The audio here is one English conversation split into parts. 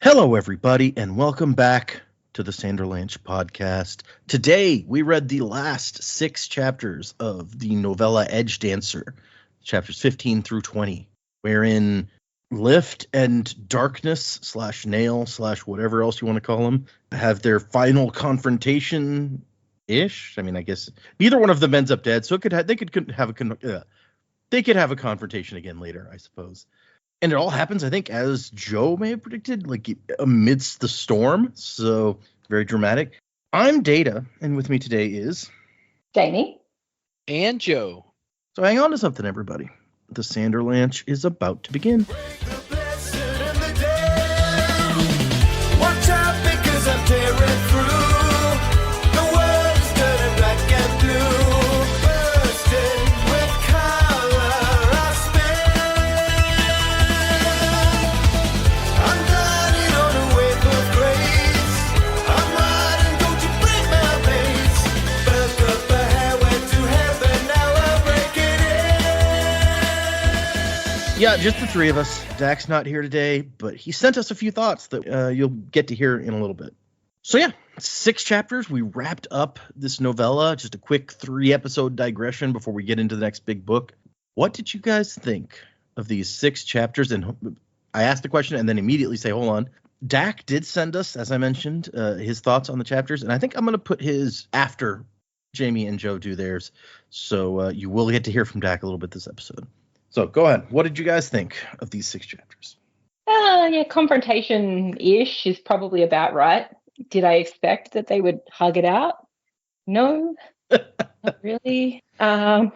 Hello, everybody, and welcome back to the Sanderlanche podcast. Today, we read the last 6 chapters of the novella Edgedancer, chapters 15 through 20, wherein Lift and Darkness / Nail / whatever else you want to call them have their final confrontation-ish. I mean, I guess neither one of them ends up dead, so they could have a confrontation again later, I suppose. And it all happens, I think, as Joe may have predicted, like amidst the storm. So very dramatic. I'm Data, and with me today is Jamie and Joe. So hang on to something, everybody. The Sanderlanche is about to begin. Watch out because I'm tearing through. The world is turning black and blue. Bursting with color I spin. I'm gliding on a wave of grace. I'm riding, don't you break my pace. Burnt up a highway to heaven, now I'm breaking in. Yeah, just the three of us. Dak's not here today, but he sent us a few thoughts that you'll get to hear in a little bit. So yeah, 6 chapters. We wrapped up this novella. Just a quick 3-episode digression before we get into the next big book. What did you guys think of these 6 chapters? And I asked the question and then immediately say, hold on. Dak did send us, as I mentioned, his thoughts on the chapters. And I think I'm going to put his after Jamie and Joe do theirs. So you will get to hear from Dak a little bit this episode. So go ahead. What did you guys think of these 6 chapters? Yeah, confrontation-ish is probably about right. Did I expect that they would hug it out? No, not really. Yeah,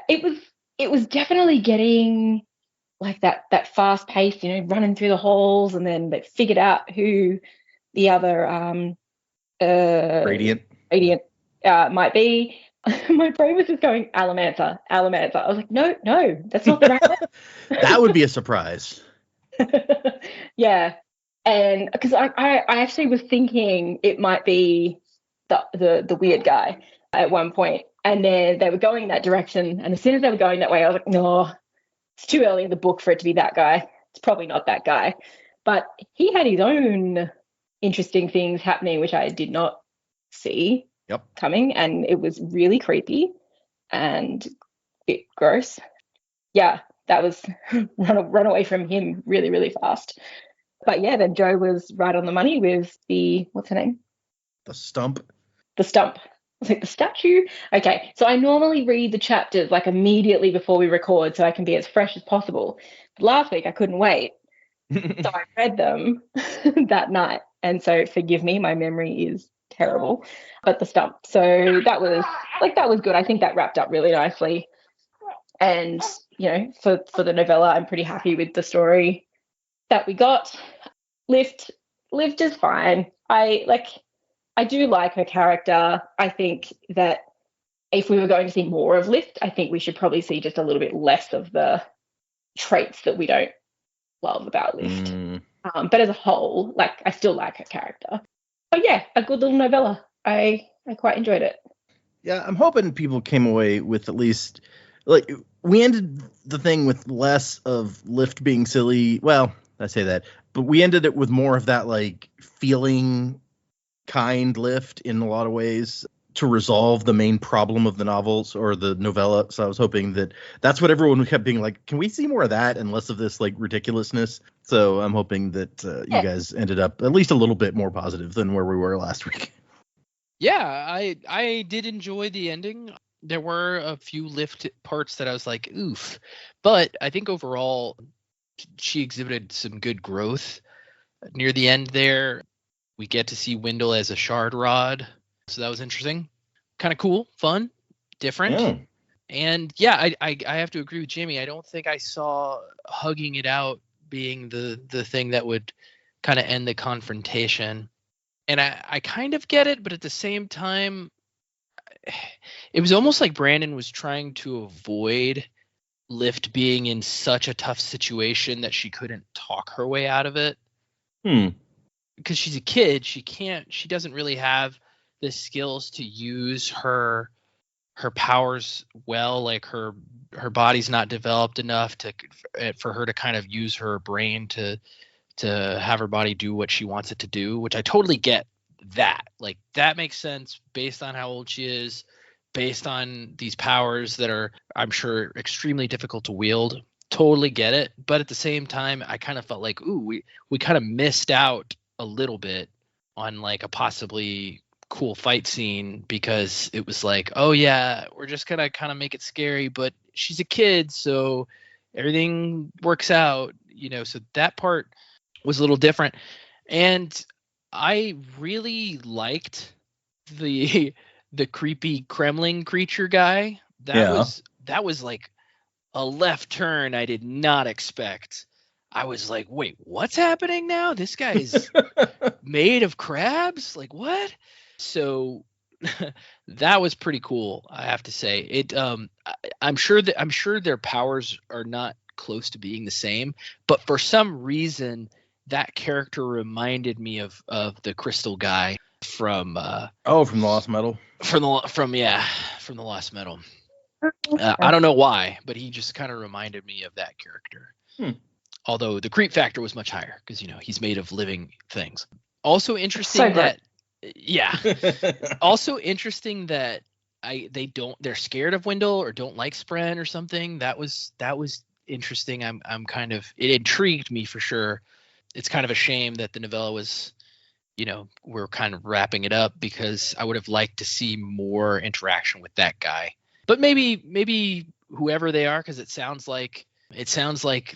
it was definitely getting like that fast pace, running through the halls, and then they figured out who the other Radiant might be. My brain was just going Alamancer. I was like, no, that's not the right one. That would be a surprise. Yeah, and because I actually was thinking it might be the weird guy at one point, and then they were going in that direction, and as soon as they were going that way, I was like, no, it's too early in the book for it to be that guy. It's probably not that guy. But he had his own interesting things happening, which I did not see coming, and it was really creepy and a bit gross. Yeah, that was run away from him really, really fast. But yeah, then Joe was right on the money with what's her name? The stump. I was like, the statue? Okay, so I normally read the chapters like immediately before we record so I can be as fresh as possible. But last week I couldn't wait. So I read them that night. And so forgive me, my memory is terrible. But the stump. So that was good. I think that wrapped up really nicely. And, for the novella, I'm pretty happy with the story that we got. Lift is fine. I do like her character. I think that if we were going to see more of Lift, I think we should probably see just a little bit less of the traits that we don't love about Lift. But as a whole, I still like her character. But yeah, a good little novella. I quite enjoyed it. Yeah, I'm hoping people came away with at least, we ended the thing with less of Lift being silly. Well, I say that, but we ended it with more of that, feeling kind Lift in a lot of ways to resolve the main problem of the novels or the novella. So I was hoping that that's what everyone kept being like, can we see more of that and less of this ridiculousness? So I'm hoping that you guys ended up at least a little bit more positive than where we were last week. Yeah, I did enjoy the ending. There were a few Lift parts that I was like, oof. But I think overall, she exhibited some good growth. Near the end there, we get to see Wendell as a shard rod. So that was interesting. Kind of cool, fun, different. Yeah. And yeah, I have to agree with Jamie. I don't think I saw hugging it out being the thing that would kind of end the confrontation. And I kind of get it, but at the same time, it was almost like Brandon was trying to avoid Lift being in such a tough situation that she couldn't talk her way out of it. Because she's a kid, she doesn't really have the skills to use her powers well. Her body's not developed enough for her to kind of use her brain to to have her body do what she wants it to do, which I totally get that. Like, that makes sense based on how old she is, based on these powers that are, I'm sure, extremely difficult to wield. Totally get it. But at the same time, I kind of felt like, ooh, we kind of missed out a little bit on like a possibly cool fight scene, because it was like, oh yeah, we're just gonna kind of make it scary, but she's a kid, so everything works out, so that part was a little different. And I really liked the creepy Kremling creature guy. That was like a left turn I did not expect. I was like, wait, what's happening now? This guy is made of crabs? Like, what? So that was pretty cool, I have to say. It I'm sure their powers are not close to being the same, but for some reason that character reminded me of the crystal guy from from the Lost Metal. From the Lost Metal. I don't know why, but he just kind of reminded me of that character. Although the creep factor was much higher, because he's made of living things. Also interesting also interesting that they're scared of Wendell or don't like Spren or something. That was interesting. It intrigued me for sure. It's kind of a shame that the novella was, we're kind of wrapping it up, because I would have liked to see more interaction with that guy. But maybe whoever they are, because it sounds like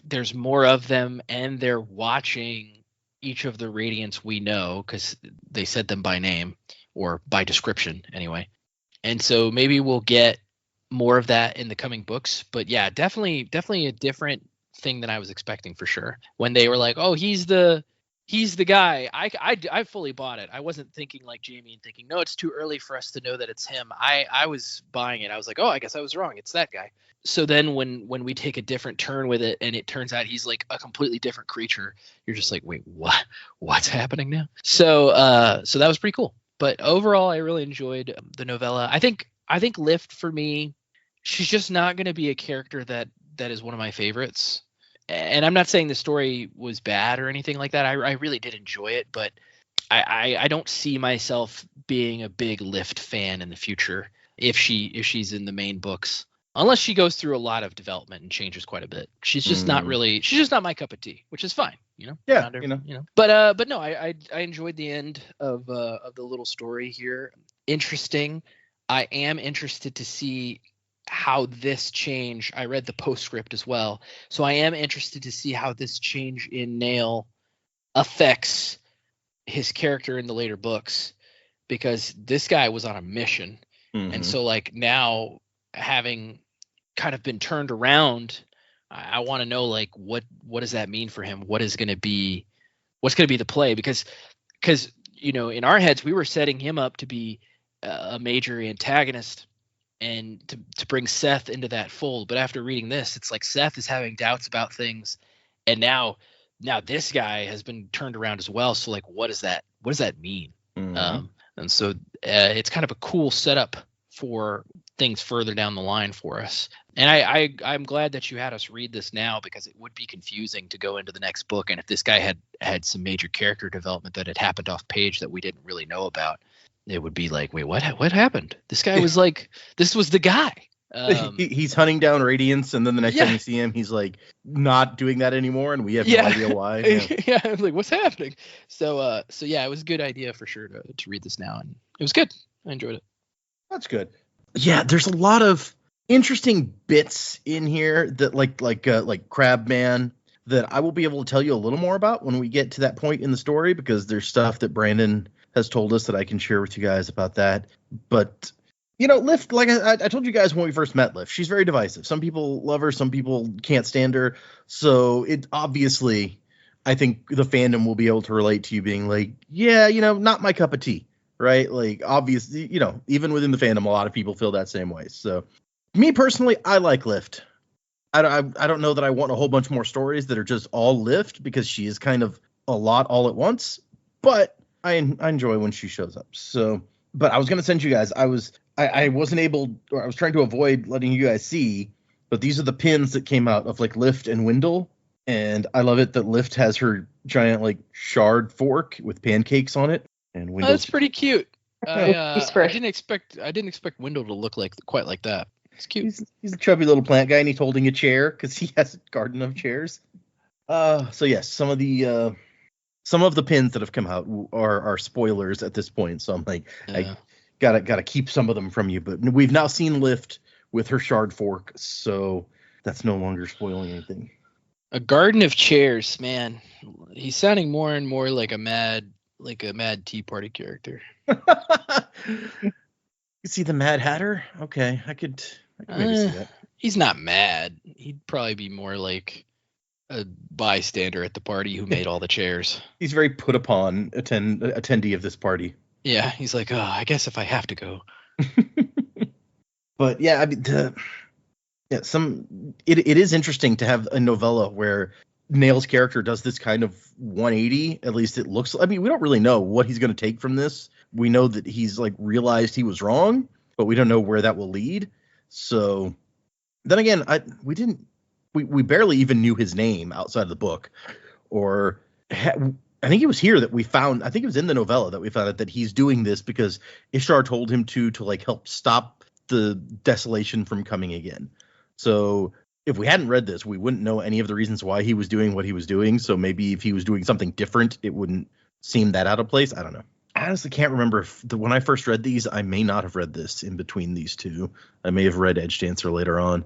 there's more of them, and they're watching each of the Radiants we know, because they said them by name or by description anyway. And so maybe we'll get more of that in the coming books. But yeah, definitely a different thing than I was expecting, for sure. When they were like, oh, he's the guy, I fully bought it. I wasn't thinking like Jamie and thinking, no, it's too early for us to know that it's him. I was buying it. I was like, oh, I guess I was wrong. It's that guy. So then when we take a different turn with it, and it turns out he's like a completely different creature, you're just like, wait, what's happening now? So that was pretty cool. But overall, I really enjoyed the novella. I think Lift, for me, she's just not going to be a character that is one of my favorites. And I'm not saying the story was bad or anything like that. I really did enjoy it, but I don't see myself being a big Lift fan in the future if she's in the main books. Unless she goes through a lot of development and changes quite a bit. She's just not my cup of tea, which is fine, Yeah, But no, I enjoyed the end of the little story here. Interesting. I am interested to see how this change. I read the postscript as well, so I am interested to see how this change in Nail affects his character in the later books, because this guy was on a mission, and so like now, having kind of been turned around, I want to know like what does that mean for him? What's going to be the play? Because in our heads we were setting him up to be a major antagonist and to bring Seth into that fold. But after reading this, it's like Seth is having doubts about things, and now this guy has been turned around as well. So like, what does that mean? And so it's kind of a cool setup for things further down the line for us. And I'm glad that you had us read this now, because it would be confusing to go into the next book, and if this guy had some major character development that had happened off page that we didn't really know about, it would be like, wait, what happened? This guy was like, this was the guy. He's hunting down Radiance, and then the next time you see him, he's like not doing that anymore, and we have no idea why. Yeah, I'm like, what's happening? So yeah, it was a good idea for sure to read this now, and it was good. I enjoyed it. That's good. Yeah, there's a lot of interesting bits in here that like Crabman that I will be able to tell you a little more about when we get to that point in the story, because there's stuff that Brandon has told us that I can share with you guys about that. But Lift, like I told you guys when we first met Lift, she's very divisive. Some people love her, some people can't stand her. So it obviously, I think the fandom will be able to relate to you being like, yeah, not my cup of tea. Right? Like, obviously, even within the fandom, a lot of people feel that same way. So, me personally, I like Lift. I don't know that I want a whole bunch more stories that are just all Lift, because she is kind of a lot all at once. But I enjoy when she shows up. So, but I was going to send you guys. I wasn't able, or I was trying to avoid letting you guys see, but these are the pins that came out of like Lift and Wendell And I love it that Lift has her giant like shard fork with pancakes on it, and Oh, Wendell's that's pretty cute. He's fresh. I didn't expect Wendell to look like quite like that. It's cute. he's a chubby little plant guy, and he's holding a chair because he has a garden of chairs. So yes, some of the pins that have come out are spoilers at this point. So I'm like, Yeah. I gotta keep some of them from you. But we've now seen Lift with her shard fork, so that's no longer spoiling anything. A garden of chairs, man. He's sounding more and more like a mad Tea Party character. You see the Mad Hatter? Okay, I could maybe see that. He's not mad. He'd probably be more like a bystander at the party who made all the chairs. He's very put upon attendee of this party. Yeah, he's like, oh, I guess if I have to go. But yeah, I mean, it is interesting to have a novella where Nail's character does this kind of 180. At least it looks. I mean, we don't really know what he's going to take from this. We know that he's like realized he was wrong, but we don't know where that will lead. So then again, we barely even knew his name outside of the book, or I think it was here that we found. I think it was in the novella that we found out that he's doing this because Ishtar told him to like help stop the desolation from coming again. So if we hadn't read this, we wouldn't know any of the reasons why he was doing what he was doing. So maybe if he was doing something different, it wouldn't seem that out of place. I don't know. I honestly can't remember if when I first read these, I may not have read this in between these two. I may have read Edgedancer later on.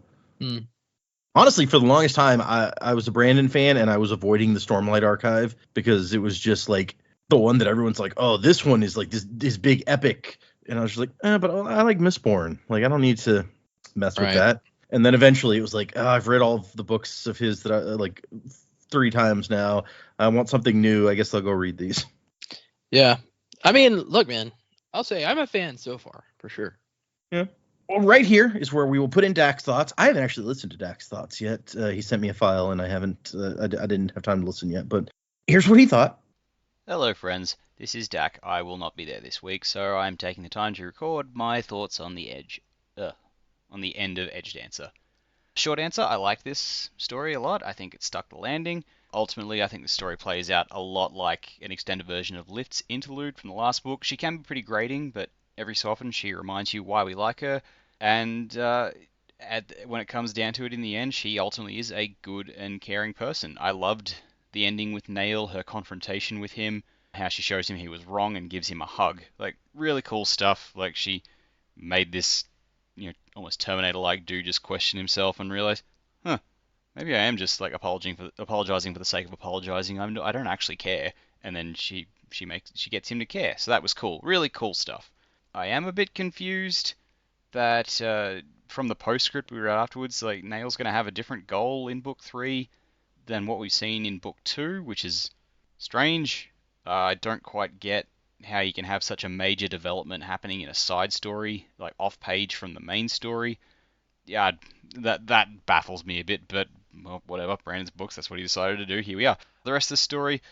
Honestly, for the longest time, I was a Brandon fan, and I was avoiding the Stormlight Archive because it was just like the one that everyone's like, oh, this one is like this big epic. And I was just like, but I like Mistborn. Like, I don't need to mess with that. And then eventually it was like, I've read all of the books of his that I like 3 times now. I want something new. I guess I'll go read these. Yeah. I mean, look, man, I'll say I'm a fan so far, for sure. Yeah. Well, right here is where we will put in Dak's thoughts. I haven't actually listened to Dak's thoughts yet. He sent me a file, and I haven't. I didn't have time to listen yet. But here's what he thought. Hello, friends. This is Dak. I will not be there this week, so I'm taking the time to record my thoughts on the end of Edgedancer. Short answer: I like this story a lot. I think it stuck the landing. Ultimately, I think the story plays out a lot like an extended version of Lift's interlude from the last book. She can be pretty grating, but every so often she reminds you why we like her. And when it comes down to it in the end, she ultimately is a good and caring person. I loved the ending with Nail, her confrontation with him, how she shows him he was wrong and gives him a hug. Like, really cool stuff. Like, she made this, almost Terminator-like dude just question himself and realize, maybe I am just like apologizing for the sake of apologizing. I don't actually care. And then she gets him to care. So that was cool. Really cool stuff. I am a bit confused that from the postscript we read afterwards, like, Nail's going to have a different goal in book 3 than what we've seen in book 2, which is strange. I don't quite get how you can have such a major development happening in a side story, like off page from the main story. Yeah, that baffles me a bit, but well, whatever. Brandon's books, that's what he decided to do. Here we are. The rest of the story,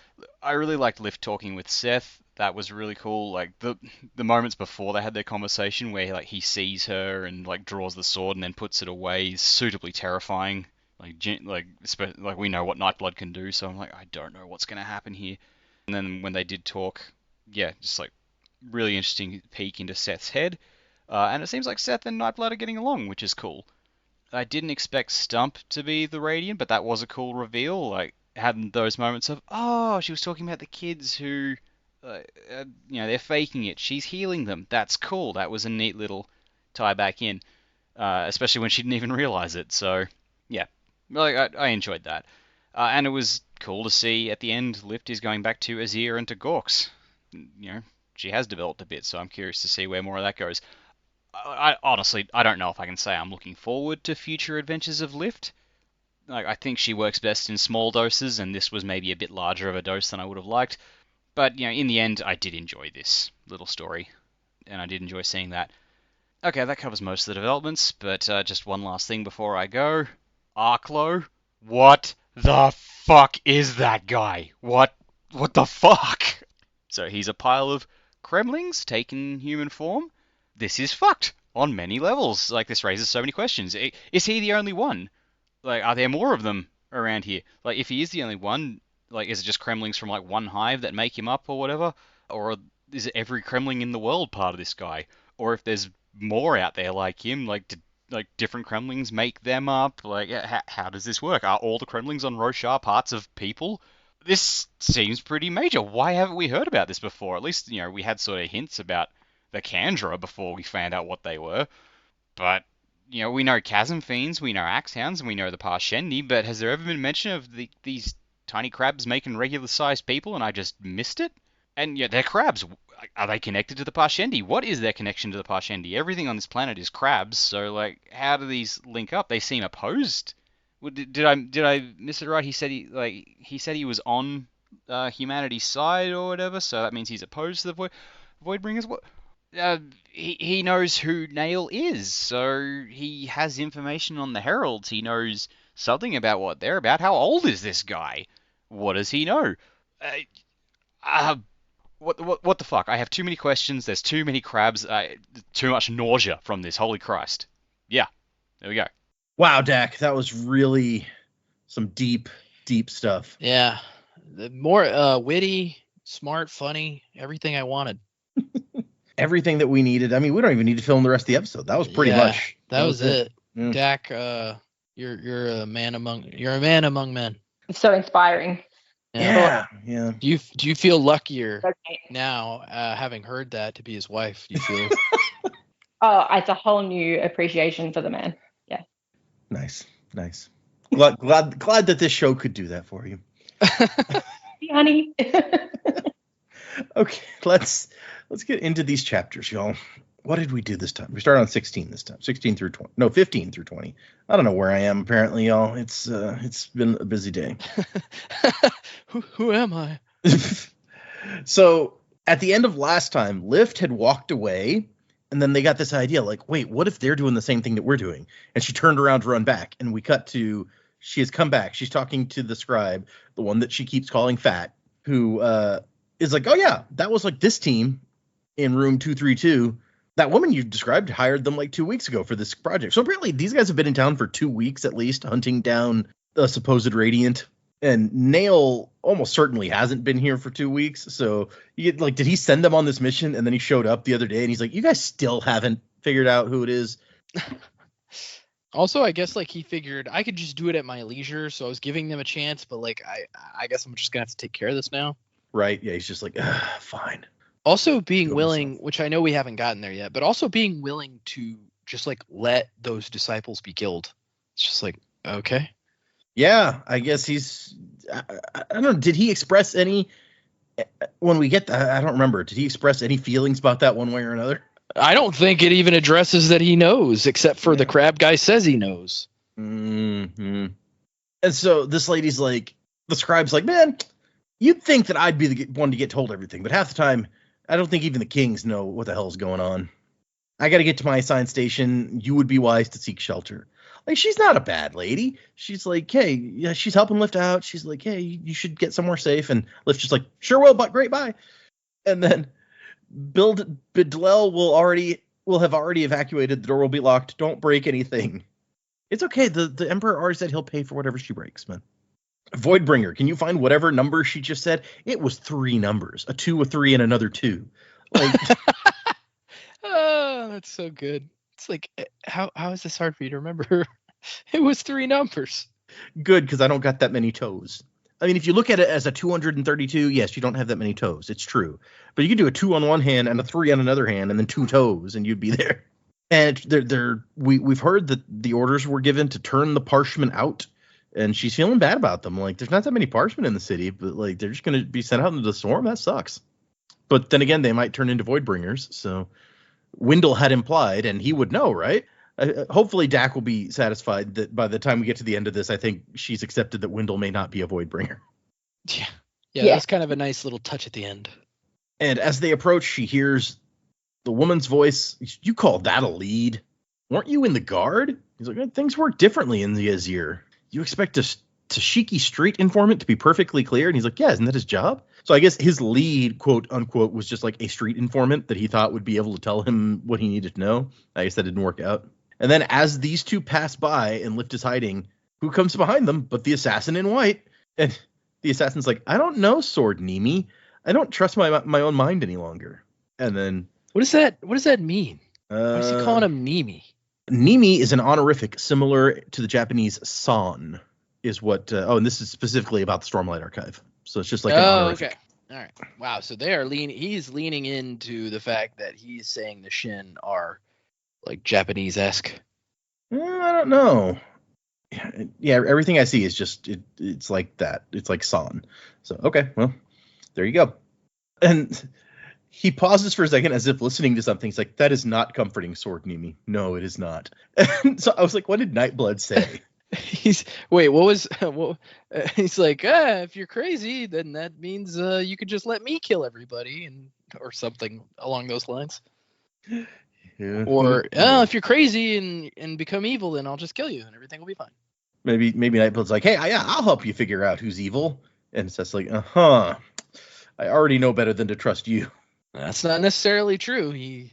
I really liked Lift talking with Seth. That was really cool. Like the moments before they had their conversation, where like he sees her and like draws the sword and then puts it away, is suitably terrifying. Like we know what Nightblood can do, so I'm like, I don't know what's gonna happen here. And then when they did talk, yeah, just like really interesting peek into Seth's head. And it seems like Seth and Nightblood are getting along, which is cool. I didn't expect Stump to be the Radiant, but that was a cool reveal. Like, having those moments of, oh, she was talking about the kids who, they're faking it. She's healing them. That's cool. That was a neat little tie back in, especially when she didn't even realize it. So, yeah, like, I enjoyed that. And it was cool to see at the end Lift is going back to Azir and to Gorks. She has developed a bit, so I'm curious to see where more of that goes. I honestly, I don't know if I can say I'm looking forward to future adventures of Lift. Like, I think she works best in small doses, and this was maybe a bit larger of a dose than I would have liked. But, in the end, I did enjoy this little story, and I did enjoy seeing that. Okay, that covers most of the developments, but just one last thing before I go. Arklow? What the fuck is that guy? What the fuck? So he's a pile of Kremlings taking human form. This is fucked on many levels. Like, this raises so many questions. Is he the only one? Like, are there more of them? around here? Like, if he is the only one, like, is it just Kremlings from like one hive that make him up or whatever? Or is it every Kremling in the world part of this guy? Or if there's more out there like him, like different Kremlings make them up? Like, how does this work? Are all the Kremlings on Roshar parts of people? This seems pretty major. Why haven't we heard about this before? At least, we had sort of hints about the Kandra before we found out what they were. But, we know Chasm Fiends, we know Axe Hounds, and we know the Parshendi, but has there ever been mention of these tiny crabs making regular-sized people and I just missed it? And, they're crabs. Are they connected to the Parshendi? What is their connection to the Parshendi? Everything on this planet is crabs, so, like, how do these link up? They seem opposed. Did I miss it right? He said he was on humanity's side or whatever, so that means he's opposed to the Voidbringers. What? He knows who Nail is, so he has information on the Heralds. He knows something about what they're about. How old is this guy? What does he know? What the fuck? I have too many questions. There's too many crabs. Too much nausea from this. Holy Christ! Yeah, there we go. Wow, Dak, that was really some deep stuff. Yeah, the more witty, smart, funny, everything I wanted. Everything that we needed. I mean, we don't even need to film the rest of the episode. That was pretty much. That was it. Yeah. Dak, you're a man among men. It's so inspiring. Yeah. Do you feel luckier Okay. now, having heard that, to be his wife? Do you feel? Oh, it's a whole new appreciation for the man. Yeah. Nice. Glad that this show could do that for you. Hey, honey. Okay, let's get into these chapters, y'all. What did we do this time? We started on 16 this time. 16 through 20. No, 15 through 20. I don't know where I am, apparently, y'all. It's been a busy day. Who am I? So, at the end of last time, Lift had walked away, and then they got this idea, like, wait, what if they're doing the same thing that we're doing? And she turned around to run back, and we cut to, she has come back. She's talking to the scribe, the one that she keeps calling Fat, who is like, oh yeah, that was like this team in room 232. That woman you described hired them like 2 weeks ago for this project. So apparently these guys have been in town for 2 weeks at least, hunting down the supposed Radiant. And Nail almost certainly hasn't been here for 2 weeks. So you get, like, did he send them on this mission? And then he showed up the other day and he's like, you guys still haven't figured out who it is? Also, I guess, like, he figured I could just do it at my leisure. So I was giving them a chance, but, like, I guess I'm just going to have to take care of this now. Right. Yeah. He's just like, fine. Also being willing, which I know we haven't gotten there yet, but also being willing to just, like, let those disciples be killed. It's just like, okay. Yeah, I guess he's, I don't know, did he express any, when we get that, I don't remember, did he express any feelings about that one way or another? I don't think it even addresses that he knows, except for the crab guy says he knows. Mm-hmm. And so this lady's like, the scribe's like, man, you'd think that I'd be the one to get told everything, but half the time, I don't think even the kings know what the hell's going on. I got to get to my assigned station. You would be wise to seek shelter. Like, she's not a bad lady. She's like, hey, yeah, she's helping Lift out. She's like, hey, you should get somewhere safe. And Lift's just like, sure will, but great, bye. And then Bidlel will have already evacuated. The door will be locked. Don't break anything. It's okay. The Emperor already said he'll pay for whatever she breaks, man. Voidbringer, can you find whatever number she just said? It was 3 numbers, a 2, a 3, and another 2. Like, oh, that's so good. It's like, how is this hard for you to remember? It was 3 numbers. Good, because I don't got that many toes. I mean, if you look at it as a 232, yes, you don't have that many toes. It's true. But you could do a 2 on one hand and a 3 on another hand and then 2 toes, and you'd be there. And we've heard that the orders were given to turn the Parshmen out, and she's feeling bad about them. Like, there's not that many Parshmen in the city, but, like, they're just going to be sent out into the storm. That sucks. But then again, they might turn into Voidbringers, so Wendell had implied, and he would know, right? Hopefully Dak will be satisfied that by the time we get to the end of this, I think she's accepted that Wendell may not be a Voidbringer. Yeah, that's kind of a nice little touch at the end. And as they approach, she hears the woman's voice. You called that a lead? Weren't you in the guard? He's like, things work differently in the Azir. You expect a Tashiki street informant to be perfectly clear? And he's like, yeah, isn't that his job? So I guess his lead, quote unquote, was just like a street informant that he thought would be able to tell him what he needed to know. I guess that didn't work out. And then as these two pass by and Lift is hiding, who comes behind them but the assassin in white. And the assassin's like, I don't know, Sword Nimi. I don't trust my own mind any longer. And then What does that mean? Why is he calling him Nimi? Nimi is an honorific similar to the Japanese san, is what. And this is specifically about the Stormlight Archive. So it's just like an honorific. Okay. All right. Wow. So he's leaning into the fact that he's saying the Shin are like Japanese-esque. I don't know. Yeah, everything I see is just it's like that. It's like san. So okay, well, there you go. And he pauses for a second as if listening to something. He's like, that is not comforting, Sword Nimi. No, it is not. And so I was like, what did Nightblood say? He's like, if you're crazy, then that means you could just let me kill everybody, or something along those lines. Yeah. Or if you're crazy and become evil, then I'll just kill you and everything will be fine. Maybe Nightblood's like, hey, I'll help you figure out who's evil. And it's just like, I already know better than to trust you. That's not necessarily true. He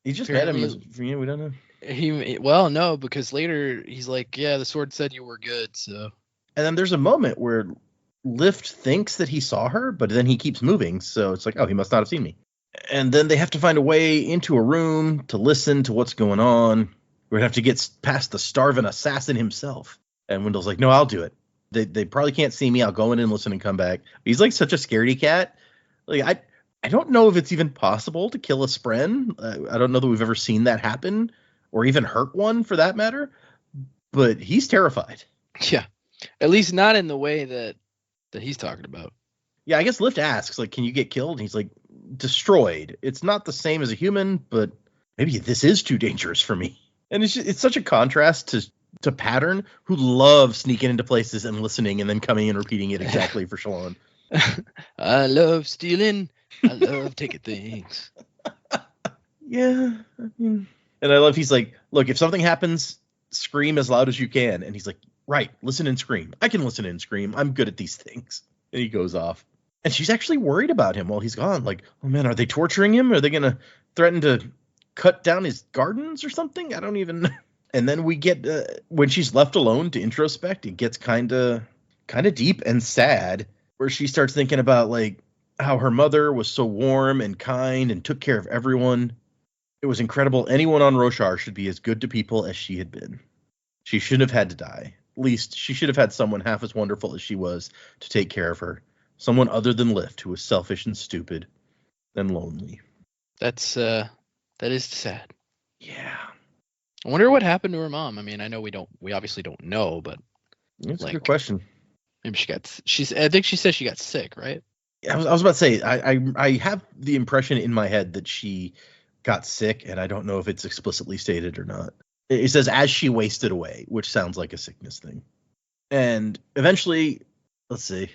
just met him. We don't know. No, because later he's like, yeah, the sword said you were good. So. And then there's a moment where Lift thinks that he saw her, but then he keeps moving. So it's like, he must not have seen me. And then they have to find a way into a room to listen to what's going on. We're going to have to get past the starving assassin himself. And Wendell's like, no, I'll do it. They probably can't see me. I'll go in and listen and come back. He's like such a scaredy cat. Like, I don't know if it's even possible to kill a Spren. I don't know that we've ever seen that happen or even hurt one for that matter. But he's terrified. Yeah. At least not in the way that he's talking about. Yeah, I guess Lift asks, like, can you get killed? And he's like, destroyed. It's not the same as a human, but maybe this is too dangerous for me. And it's such a contrast to Pattern, who loves sneaking into places and listening and then coming and repeating it exactly for Shalon. I love stealing. I love taking things. Yeah. And I love, he's like, look, if something happens, scream as loud as you can. And he's like, right, listen and scream. I can listen and scream. I'm good at these things. And he goes off. And she's actually worried about him while he's gone. Like, oh man, are they torturing him? Are they going to threaten to cut down his gardens or something? I don't even. And then we get, when she's left alone to introspect, it gets kind of deep and sad, where she starts thinking about like how her mother was so warm and kind and took care of everyone. It was incredible. Anyone on Roshar should be as good to people as she had been. She shouldn't have had to die. At least she should have had someone half as wonderful as she was to take care of her. Someone other than Lift, who was selfish and stupid and lonely. That is sad. Yeah. I wonder what happened to her mom. I mean, I know we obviously don't know, but That's a good question. Maybe I think she said she got sick, right? Yeah, I was about to say, I have the impression in my head that she got sick, and I don't know if it's explicitly stated or not. It says as she wasted away, which sounds like a sickness thing. And eventually, let's see,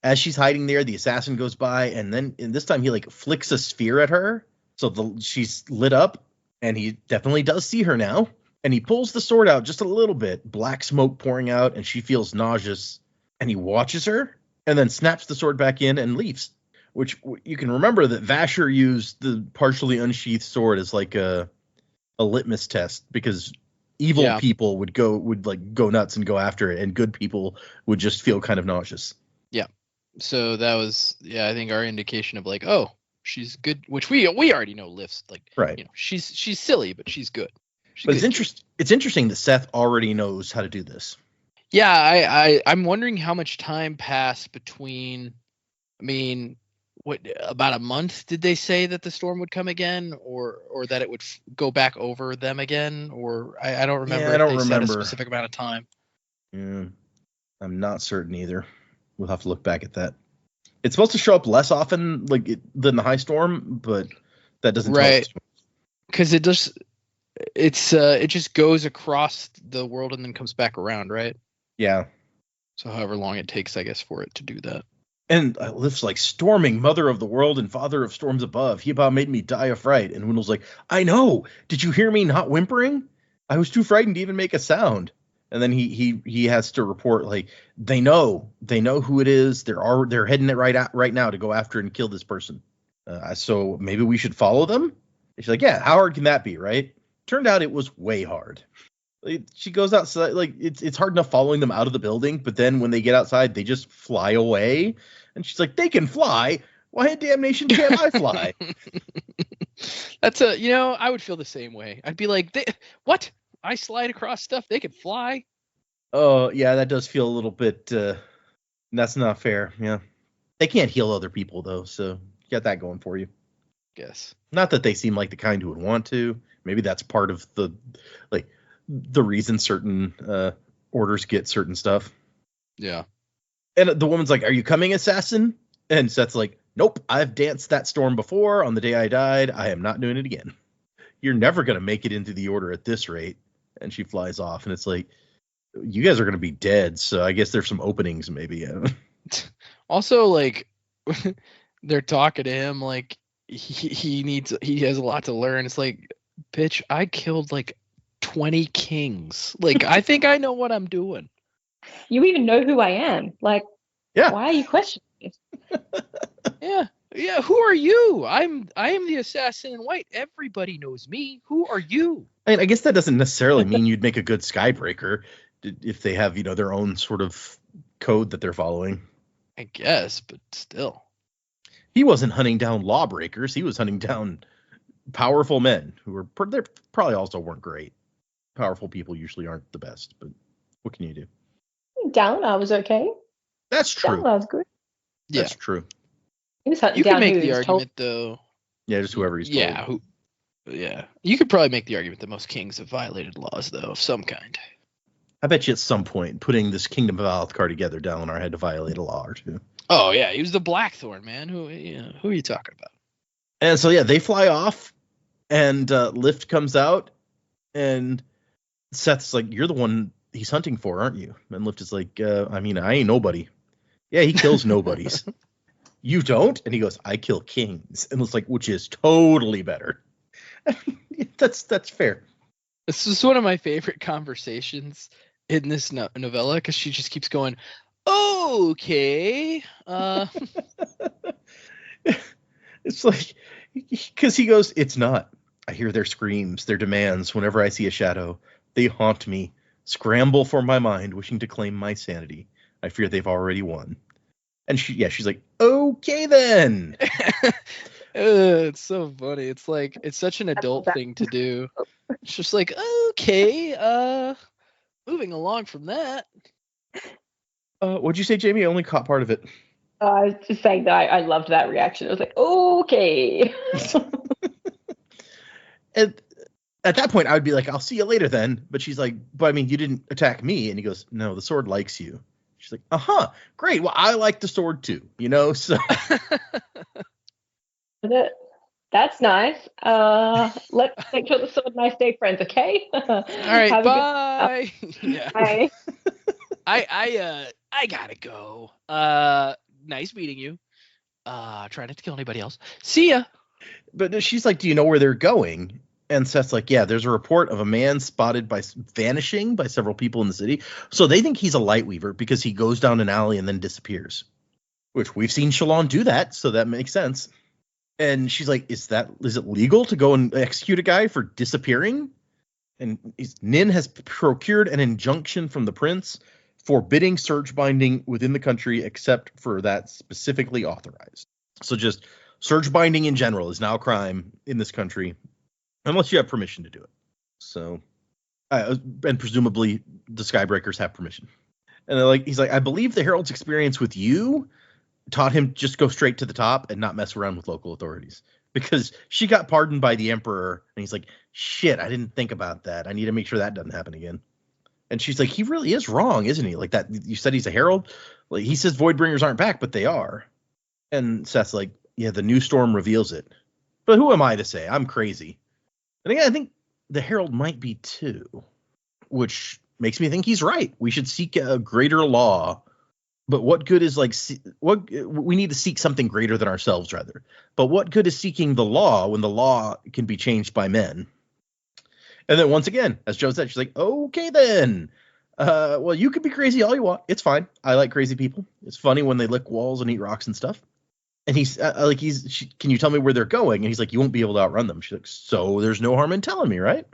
as she's hiding there, the assassin goes by, and this time he like flicks a sphere at her. So she's lit up, and he definitely does see her now. And he pulls the sword out just a little bit, black smoke pouring out, and she feels nauseous. And he watches her, and then snaps the sword back in and leaves. Which you can remember that Vasher used the partially unsheathed sword as like a litmus test, because evil people would go nuts and go after it, and good people would just feel kind of nauseous. Yeah. So that was I think our indication of like, oh, she's good, which we already know lifts like, right. You know, she's silly, but she's good. It's interesting that Seth already knows how to do this. Yeah, I'm wondering how much time passed between. I mean, what, about a month did they say that the storm would come again, or that it would go back over them again, or I don't remember. Yeah, I don't remember a specific amount of time. Yeah, I'm not certain either. We'll have to look back at that. It's supposed to show up less often, than the high storm, but that doesn't right. Because it just goes across the world and then comes back around, right? Yeah. So however long it takes, I guess, for it to do that. And Lift's like, storming, mother of the world and father of storms above. He about made me die of fright. And Wendell's like, I know. Did you hear me not whimpering? I was too frightened to even make a sound. And then he has to report, like, they know who it is. They're heading it right now to go after and kill this person. So maybe we should follow them. And she's like, yeah, how hard can that be, right? Turned out it was way hard. She goes outside, like it's hard enough following them out of the building, but then when they get outside, they just fly away. And she's like, they can fly. Why in damnation can't I fly? That's I would feel the same way. I'd be like, what? I slide across stuff. They can fly. Oh, yeah, that does feel a little bit, that's not fair. Yeah. They can't heal other people, though, so you got that going for you. Guess. Not that they seem like the kind who would want to. Maybe that's part of the reason certain orders get certain stuff. Yeah. And the woman's like, are you coming, assassin? And Seth's like, nope, I've danced that storm before on the day I died. I am not doing it again. You're never going to make it into the order at this rate. And she flies off, and it's like, you guys are going to be dead, so I guess there's some openings maybe. Also, like, they're talking to him like he has a lot to learn. It's like, bitch, I killed like 20 kings. Like, I think I know what I'm doing. You even know who I am. Like, Yeah. why are you questioning me? Yeah. Who are you? I am the assassin in white. Everybody knows me. Who are you? I mean, I guess that doesn't necessarily mean you'd make a good Skybreaker if they have, their own sort of code that they're following. I guess, but still. He wasn't hunting down lawbreakers. He was hunting down powerful men who were they probably also weren't great. Powerful people usually aren't the best, but what can you do? Dalinar was okay. That's true. Dalinar was good. Yeah. That's true. He was hunting You down can make who the he was argument, told. though. Yeah, just whoever he's told. Yeah. You could probably make the argument that most kings have violated laws, though, of some kind. I bet you at some point, putting this Kingdom of Alethkar together, Dalinar had to violate a law or two. Oh, yeah. He was the Blackthorn, man. Who are you talking about? And so, yeah, they fly off, and Lift comes out, and Seth's like, you're the one he's hunting for, aren't you? And Lift is like, I ain't nobody. Yeah, he kills nobodies. You don't? And he goes, I kill kings. And it's like, which is totally better. That's fair. This is one of my favorite conversations in this novella, because she just keeps going, okay. It's like, because he goes, it's not. I hear their screams, their demands whenever I see a shadow. They haunt me, scramble for my mind, wishing to claim my sanity. I fear they've already won. And she's like, okay then. It's so funny. It's like, it's such an adult thing to do. It's just like, okay, moving along from that. What'd you say, Jamie? I only caught part of it. I was just saying that I loved that reaction. I was like, okay. At that point, I would be like, I'll see you later then. But she's like, but I mean, you didn't attack me. And he goes, no, the sword likes you. She's like, great. Well, I like the sword too, so. That's nice. Let's make sure the sword and I stay friends, okay? All right, bye. Yeah. Bye. I gotta go. Nice meeting you. Try not to kill anybody else. See ya. But she's like, do you know where they're going? And Seth's like, yeah, there's a report of a man spotted vanishing by several people in the city. So they think he's a Lightweaver because he goes down an alley and then disappears. Which we've seen Shalon do that, so that makes sense. And she's like, is it legal to go and execute a guy for disappearing? And Nin has procured an injunction from the prince forbidding surge binding within the country except for that specifically authorized. So just surge binding in general is now a crime in this country unless you have permission to do it. So, and presumably the Skybreakers have permission. And he's like, I believe the Herald's experience with you taught him just go straight to the top and not mess around with local authorities, because she got pardoned by the Emperor. And he's like, shit, I didn't think about that. I need to make sure that doesn't happen again. And she's like, he really is wrong, isn't he? Like that, you said he's a herald. Like he says Voidbringers aren't back, but they are. And Seth's like, yeah, the new storm reveals it. But who am I to say? I'm crazy. And again, I think the herald might be too, which makes me think he's right. We should seek a greater law. But what good is we need to seek something greater than ourselves, rather. But what good is seeking the law when the law can be changed by men? And then once again, as Joe said, she's like, okay, then. Well, you can be crazy all you want. It's fine. I like crazy people. It's funny when they lick walls and eat rocks and stuff. And he's can you tell me where they're going? And he's like, you won't be able to outrun them. She's like, so there's no harm in telling me, right?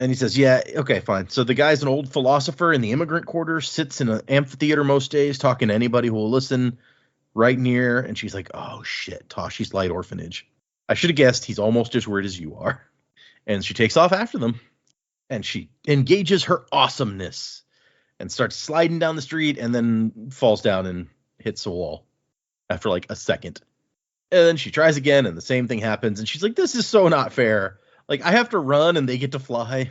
And he says, yeah, okay, fine. So the guy's an old philosopher in the immigrant quarter, sits in an amphitheater most days, talking to anybody who will listen, right near. And she's like, oh, shit, Toshi's Light Orphanage. I should have guessed he's almost as weird as you are. And she takes off after them. And she engages her awesomeness and starts sliding down the street and then falls down and hits a wall after like a second. And then she tries again and the same thing happens. And she's like, this is so not fair. Like, I have to run and they get to fly.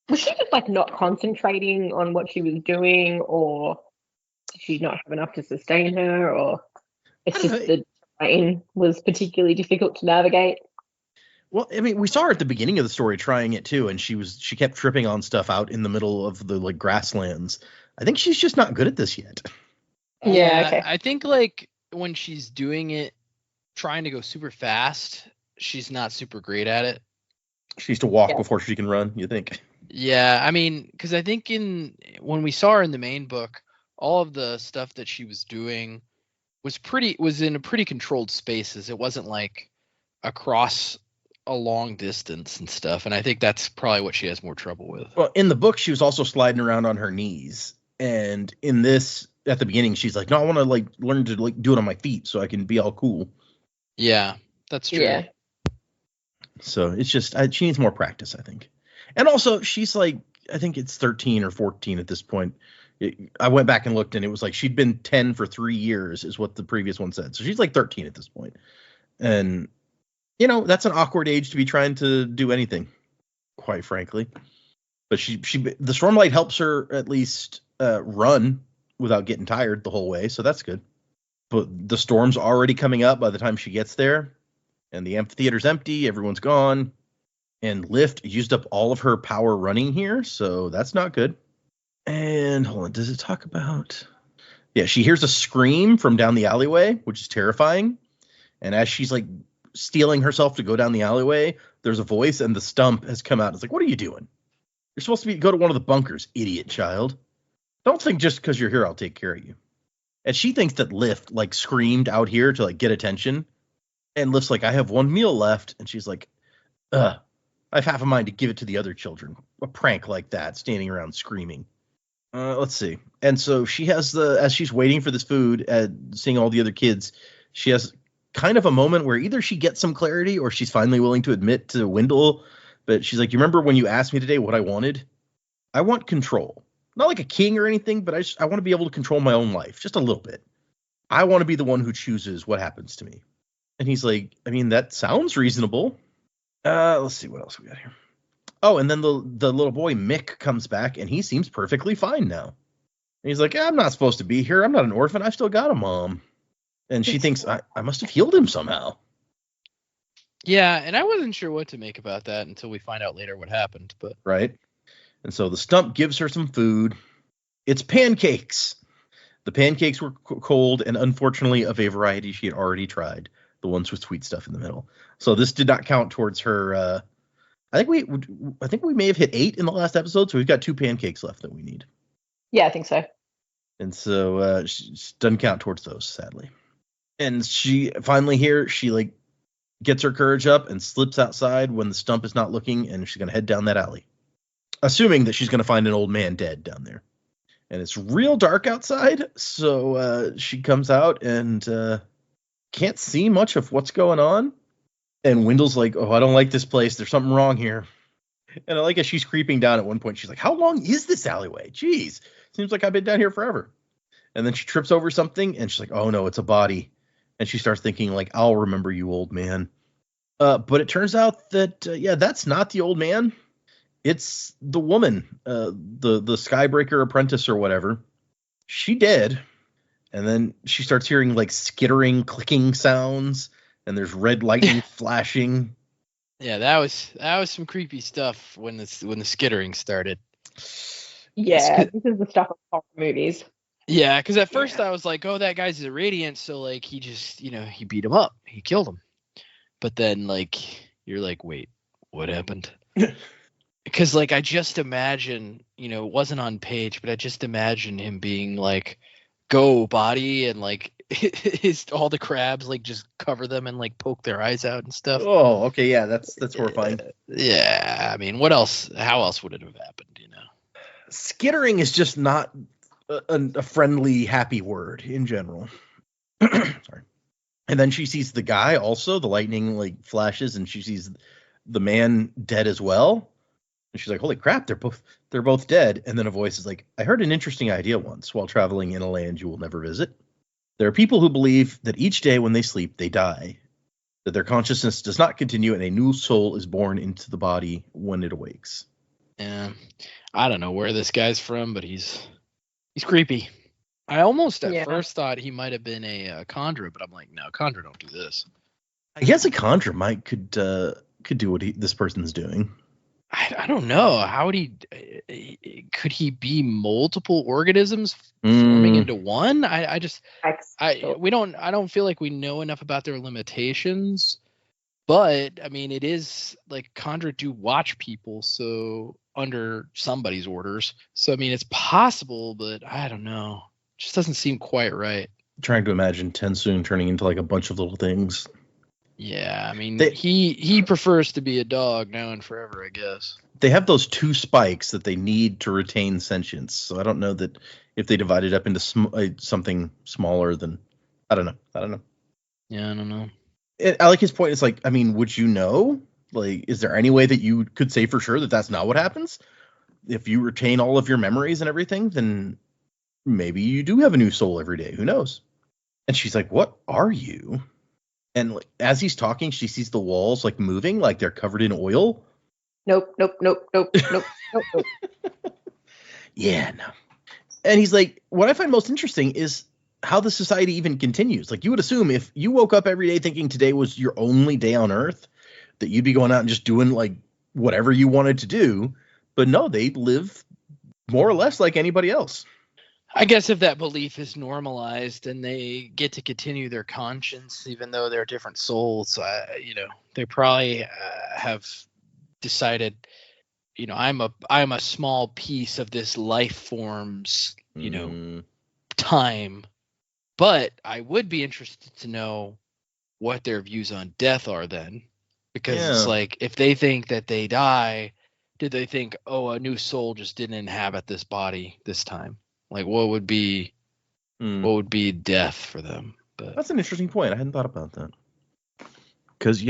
Was she just like not concentrating on what she was doing, or did she not have enough to sustain her, or it's just the terrain was particularly difficult to navigate? Well, I mean, we saw her at the beginning of the story trying it too, and she kept tripping on stuff out in the middle of the like grasslands. I think she's just not good at this yet. Yeah, okay. I think like when she's doing it, trying to go super fast, she's not super great at it. She needs to walk before she can run, you think? Yeah, I mean, because I think when we saw her in the main book, all of the stuff that she was doing was in a pretty controlled spaces. It wasn't like across a long distance and stuff. And I think that's probably what she has more trouble with. Well, in the book, she was also sliding around on her knees, and in this, at the beginning, she's like, "No, I want to like learn to like do it on my feet so I can be all cool." Yeah, that's true. Yeah. So it's just she needs more practice, I think. And also, she's like, I think it's 13 or 14 at this point. I went back and looked, and it was like she'd been 10 for 3 years, is what the previous one said. So she's like 13 at this point. And, you know, that's an awkward age to be trying to do anything, quite frankly. But the Stormlight helps her at least run without getting tired the whole way. So that's good. But the storm's already coming up by the time she gets there. And the amphitheater's empty. Everyone's gone. And Lift used up all of her power running here. So that's not good. And hold on. Does it talk about? Yeah, she hears a scream from down the alleyway, which is terrifying. And as she's like steeling herself to go down the alleyway, there's a voice and the stump has come out. It's like, what are you doing? You're supposed to go to one of the bunkers, idiot child. Don't think just because you're here, I'll take care of you. And she thinks that Lift like screamed out here to like get attention. And Lift's like, I have one meal left. And she's like, I have half a mind to give it to the other children. A prank like that, standing around screaming. Let's see. And so she has as she's waiting for this food, seeing all the other kids, she has kind of a moment where either she gets some clarity or she's finally willing to admit to Wendell. But she's like, you remember when you asked me today what I wanted? I want control. Not like a king or anything, but I want to be able to control my own life just a little bit. I want to be the one who chooses what happens to me. And he's like, I mean, that sounds reasonable. Let's see what else we got here. Oh, and then the little boy Mick comes back, and he seems perfectly fine now. And he's like, I'm not supposed to be here. I'm not an orphan. I've still got a mom. And she thinks, I must have healed him somehow. Yeah, and I wasn't sure what to make about that until we find out later what happened. But right. And so the stump gives her some food. It's pancakes. The pancakes were cold and unfortunately of a variety she had already tried. The ones with sweet stuff in the middle. So this did not count towards her. I think we may have hit 8 in the last episode. So we've got 2 pancakes left that we need. Yeah, I think so. And so she doesn't count towards those, sadly. And she finally here, she like gets her courage up and slips outside when the stump is not looking. And she's going to head down that alley, assuming that she's going to find an old man dead down there. And it's real dark outside. So she comes out and can't see much of what's going on. And Wendell's like, oh, I don't like this place. There's something wrong here. And I like as she's creeping down at one point, she's like, how long is this alleyway? Jeez, seems like I've been down here forever. And then she trips over something and she's like, oh no, it's a body. And she starts thinking like, I'll remember you, old man. But it turns out that, that's not the old man. It's the woman, the Skybreaker apprentice or whatever. She dead. And then she starts hearing like skittering, clicking sounds. And there's red lightning flashing. Yeah, that was some creepy stuff when the skittering started. Yeah, this is the stuff of horror movies. Yeah, because at first I was like, oh, that guy's a Radiant, so like he just, he beat him up, he killed him. But then like you're like, wait, what happened? Because like I just imagine, it wasn't on page, but I just imagine him being like, go body, and like is all the crabs like just cover them and like poke their eyes out and stuff. Oh, okay, yeah, that's horrifying. Yeah, I mean, what else? How else would it have happened? You know, Skittering is just not a friendly, happy word in general. Sorry. And then she sees the guy also. The lightning like flashes, and she sees the man dead as well. And she's like, "Holy crap! They're both dead." And then a voice is like, "I heard an interesting idea once while traveling in a land you will never visit. There are people who believe that each day when they sleep, they die. That their consciousness does not continue, and a new soul is born into the body when it awakes." yeah, I don't know where this guy's from, but he's creepy. I almost at first thought he might have been a Khandra, but I'm like, no, Khandra don't do this. I guess a Khandra might could do what this person's doing. I don't know. How would could he be multiple organisms forming into one? I don't feel like we know enough about their limitations, but I mean, it is like Khandra do watch people, so under somebody's orders. So I mean, it's possible, but I don't know. It just doesn't seem quite right. Trying to imagine Tensoon turning into like a bunch of little things. Yeah, I mean, he prefers to be a dog now and forever, I guess. They have those 2 spikes that they need to retain sentience. So I don't know that if they divide it up into something smaller, then I don't know. Yeah, I don't know. I like his point. It's like, I mean, would you know? Like, is there any way that you could say for sure that that's not what happens? If you retain all of your memories and everything, then maybe you do have a new soul every day. Who knows? And she's like, "What are you?" And like, as he's talking, she sees the walls like moving, like they're covered in oil. Nope. Yeah, no. And he's like, what I find most interesting is how the society even continues. Like, you would assume if you woke up every day thinking today was your only day on Earth, that you'd be going out and just doing like whatever you wanted to do. But no, they live more or less like anybody else. I guess if that belief is normalized and they get to continue their conscience, even though they're different souls, they probably have decided, I'm a small piece of this life form's, time. But I would be interested to know what their views on death are then, because it's like if they think that they die, did they think, oh, a new soul just didn't inhabit this body this time? Like, what would be death for them? But that's an interesting point. I hadn't thought about that. Because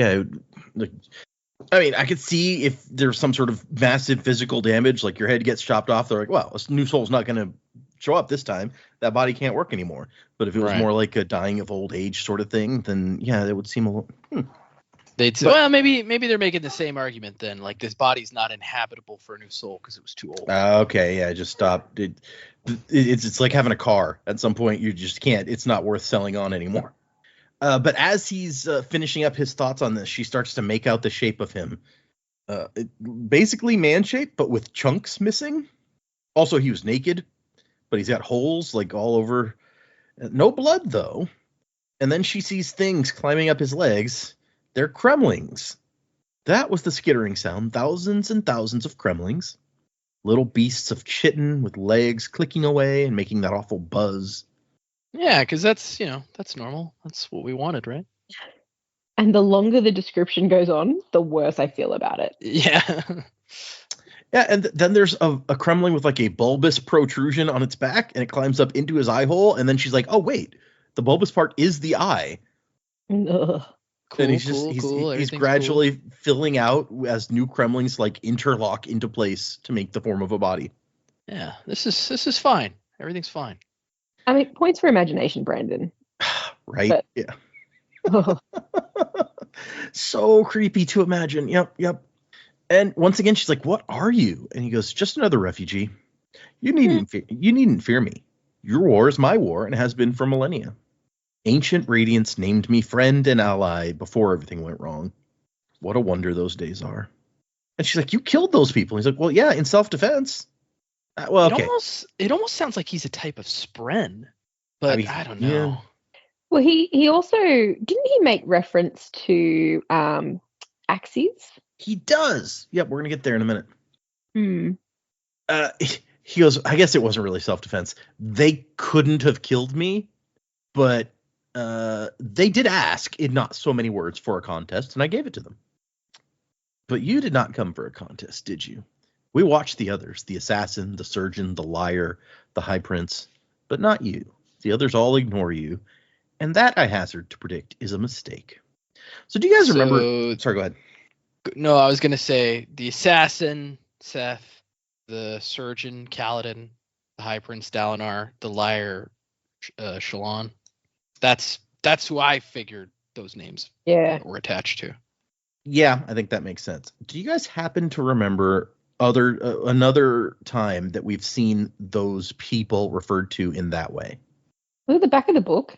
I could see if there's some sort of massive physical damage, like your head gets chopped off. They're like, well, a new soul's not going to show up this time. That body can't work anymore. But if it was more like a dying of old age sort of thing, then yeah, it would seem a little. Maybe they're making the same argument then. Like, this body's not inhabitable for a new soul because it was too old. Okay, yeah, just stop. It's like having a car. At some point, you just can't. It's not worth selling on anymore. But as he's finishing up his thoughts on this, she starts to make out the shape of him. Basically man shape, but with chunks missing. Also, he was naked, but he's got holes like all over. No blood, though. And then she sees things climbing up his legs. They're kremlings. That was the skittering sound. Thousands and thousands of kremlings. Little beasts of chitin with legs clicking away and making that awful buzz. Yeah, because that's normal. That's what we wanted, right? And the longer the description goes on, the worse I feel about it. Yeah. Yeah, and then there's a kremling with like a bulbous protrusion on its back, and it climbs up into his eye hole, and then she's like, oh, wait, the bulbous part is the eye. Ugh. Cool, and he's gradually filling out as new kremlings like interlock into place to make the form of a body. Yeah, this is fine. Everything's fine. I mean, points for imagination, Brandon. Right? But, yeah. So creepy to imagine. Yep. And once again, she's like, what are you? And he goes, just another refugee. You needn't fear me. Your war is my war and has been for millennia. Ancient Radiance named me friend and ally before everything went wrong. What a wonder those days are. And she's like, you killed those people. And he's like, well, yeah, in self-defense. Well, okay. It almost sounds like he's a type of spren, but I don't know. Yeah. Well, he also, didn't he make reference to axes? He does. Yep, we're going to get there in a minute. Hmm. He goes, I guess it wasn't really self-defense. They couldn't have killed me, but They did ask in not so many words for a contest, and I gave it to them. But you did not come for a contest, did you? We watched the others, the assassin, the surgeon, the liar, the high prince, but not you. The others all ignore you, and that, I hazard to predict, is a mistake. So do you guys remember? Sorry, go ahead. No, I was going to say the assassin, Seth, the surgeon, Kaladin, the high prince, Dalinar, the liar, Shalon. That's who I figured those names were attached to. Yeah, I think that makes sense. Do you guys happen to remember another time that we've seen those people referred to in that way? Was it the back of the book?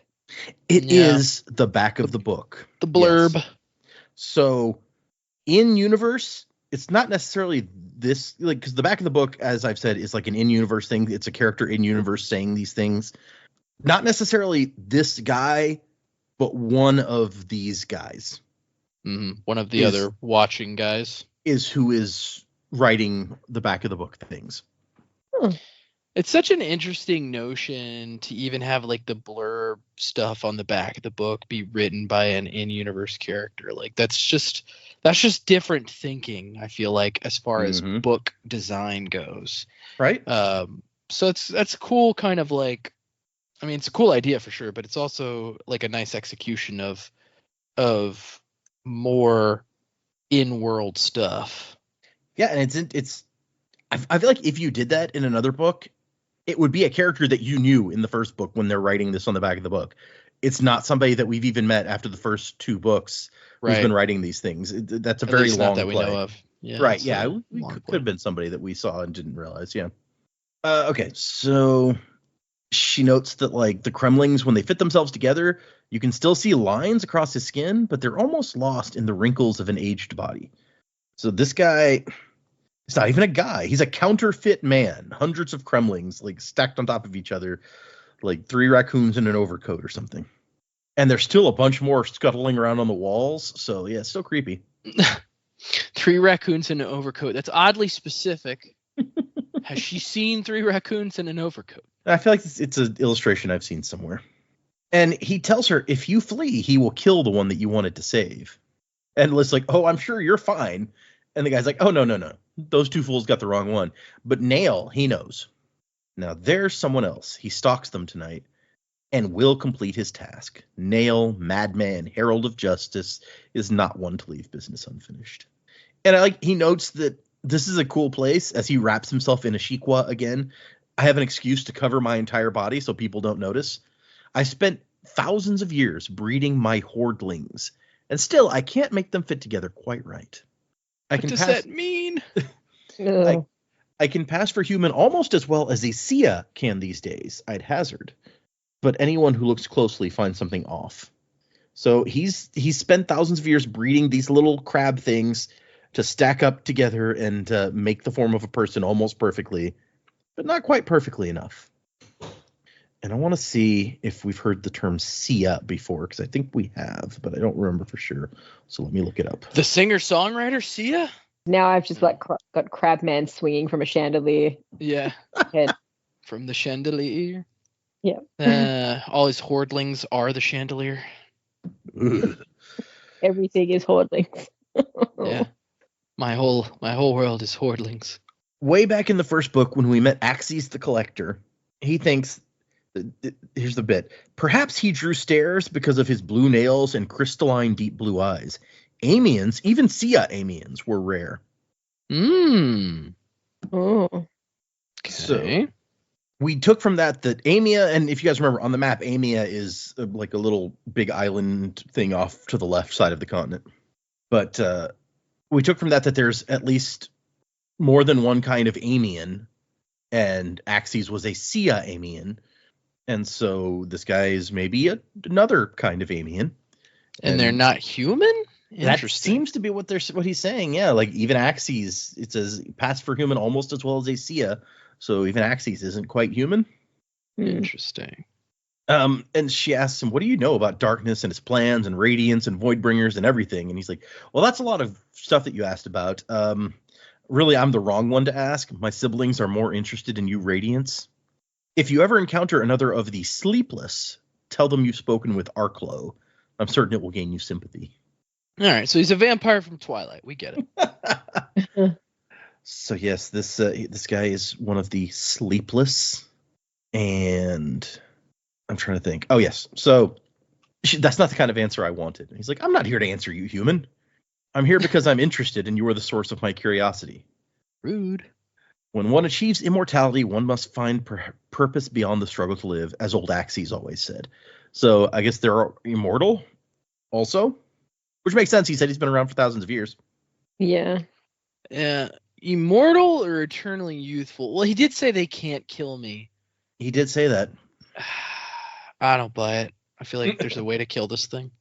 It is the back of the book. The blurb. Yes. So in universe, it's not necessarily this, like, because the back of the book, as I've said, is like an in-universe thing. It's a character in universe saying these things. Not necessarily this guy, but one of these guys. Mm-hmm. One of the other watching guys is who is writing the back of the book things. It's such an interesting notion to even have like the blurb stuff on the back of the book be written by an in-universe character. Like that's just different thinking, I feel like, as far as book design goes. Right. So that's cool, kind of like, I mean, it's a cool idea for sure, but it's also like a nice execution of more in-world stuff. Yeah, and it's I feel like if you did that in another book, it would be a character that you knew in the first book when they're writing this on the back of the book. It's not somebody that we've even met after the first two books who's been writing these things. That's a very long that play. We know of. Yeah, right, yeah. We could have been somebody that we saw and didn't realize, yeah. Okay, so she notes that, like, the Kremlings, when they fit themselves together, you can still see lines across his skin, but they're almost lost in the wrinkles of an aged body. So this guy, it's not even a guy. He's a counterfeit man. Hundreds of Kremlings, like, stacked on top of each other, like 3 raccoons in an overcoat or something. And there's still a bunch more scuttling around on the walls. So, yeah, it's still creepy. 3 raccoons in an overcoat. That's oddly specific. Has she seen 3 raccoons in an overcoat? I feel like it's an illustration I've seen somewhere. And he tells her, if you flee, he will kill the one that you wanted to save. And Liz's like, oh, I'm sure you're fine. And the guy's like, oh, no. Those 2 fools got the wrong one. But Nail, he knows. Now, there's someone else. He stalks them tonight and will complete his task. Nail, madman, herald of justice, is not one to leave business unfinished. And he notes that this is a cool place as he wraps himself in a shikwa again. I have an excuse to cover my entire body so people don't notice. I spent thousands of years breeding my hordlings, and still I can't make them fit together quite right. What does that mean? I can pass for human almost as well as a Sia can these days, I'd hazard. But anyone who looks closely finds something off. So he's spent thousands of years breeding these little crab things to stack up together and make the form of a person almost perfectly, but not quite perfectly enough. And I want to see if we've heard the term Sia before, because I think we have, but I don't remember for sure. So let me look it up. The singer-songwriter Sia? Now I've just got Crabman swinging from a chandelier. Yeah. Head. From the chandelier. Yeah. All his hordlings are the chandelier. Everything is hordlings. Yeah. My whole world is hordlings. Way back in the first book, when we met Axes the Collector, he thinks, here's the bit, perhaps he drew stares because of his blue nails and crystalline deep blue eyes. Amiens, even Sia Amiens, were rare. Oh. Okay. So we took from that Amia, and if you guys remember on the map, Amia is like a little big island thing off to the left side of the continent. But we took from that there's at least more than one kind of Amian, and Axes was a Sia Amian. And so this guy is maybe another kind of Amian. And they're not human? That seems to be what he's saying. Yeah, like even Axes, it says pass for human almost as well as a Sia. So even Axes isn't quite human. Interesting. And she asks him, what do you know about darkness and its plans and radiance and voidbringers and everything? And he's like, well, that's a lot of stuff that you asked about. Really, I'm the wrong one to ask. My siblings are more interested in you, Radiance. If you ever encounter another of the sleepless, tell them you've spoken with Arklow. I'm certain it will gain you sympathy. All right, so he's a vampire from Twilight. We get it. So yes, this guy is one of the sleepless, and I'm trying to think. Oh yes, so that's not the kind of answer I wanted. He's like, I'm not here to answer you, human. I'm here because I'm interested, and you are the source of my curiosity. Rude. When one achieves immortality, one must find purpose beyond the struggle to live, as old Axes always said. So I guess they're immortal, also, which makes sense. He said he's been around for thousands of years. Yeah. Yeah. Immortal or eternally youthful? Well, he did say they can't kill me. He did say that. I don't buy it. I feel like there's a way to kill this thing.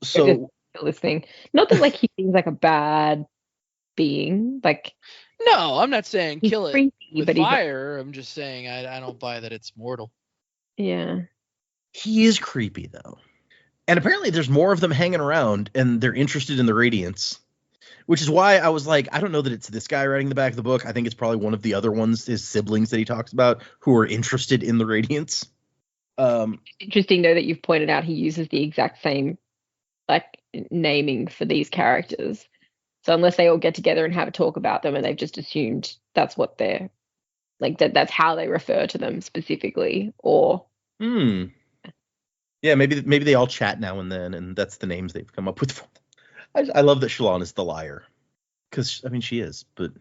So Kill this thing. Not that like he seems like a bad being. Like No, I'm not saying he's kill it creepy, with but he's fire. I'm just saying I don't buy that it's mortal. yeah. he is creepy, though. And apparently there's more of them hanging around, and they're interested in the Radiance. Which is why I was like, I don't know that it's this guy writing the back of the book. I think it's probably one of the other ones, his siblings that he talks about, who are interested in the Radiance. Interesting though that you've pointed out he uses the exact same like naming for these characters. So unless they all get together and have a talk about them and they've just assumed that's what they're like that's how they refer to them specifically, or Yeah, maybe they all chat now and then, and that's the names they've come up with for them. I love that Shallan is the liar. Because, I mean, she is, but...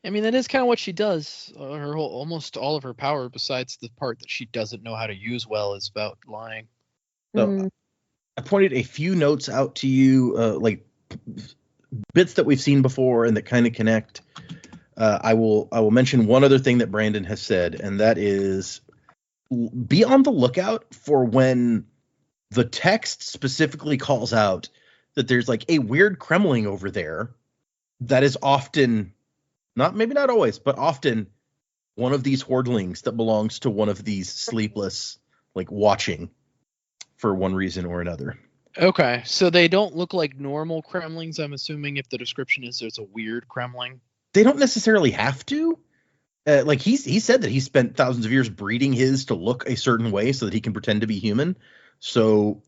I mean, that is kind of what she does. Almost all of her power, besides the part that she doesn't know how to use well, is about lying. So I pointed a few notes out to you, like bits that we've seen before and that kind of connect. I will mention one other thing that Brandon has said, and that is be on the lookout for when the text specifically calls out that there's like a weird Kremling over there that is often, maybe not always, but often one of these hordlings that belongs to one of these sleepless, like watching for one reason or another. Okay, so they don't look like normal Kremlings, I'm assuming, if the description is there's a weird Kremling. They don't necessarily have to. Like he said that he spent thousands of years breeding his to look a certain way so that he can pretend to be human. So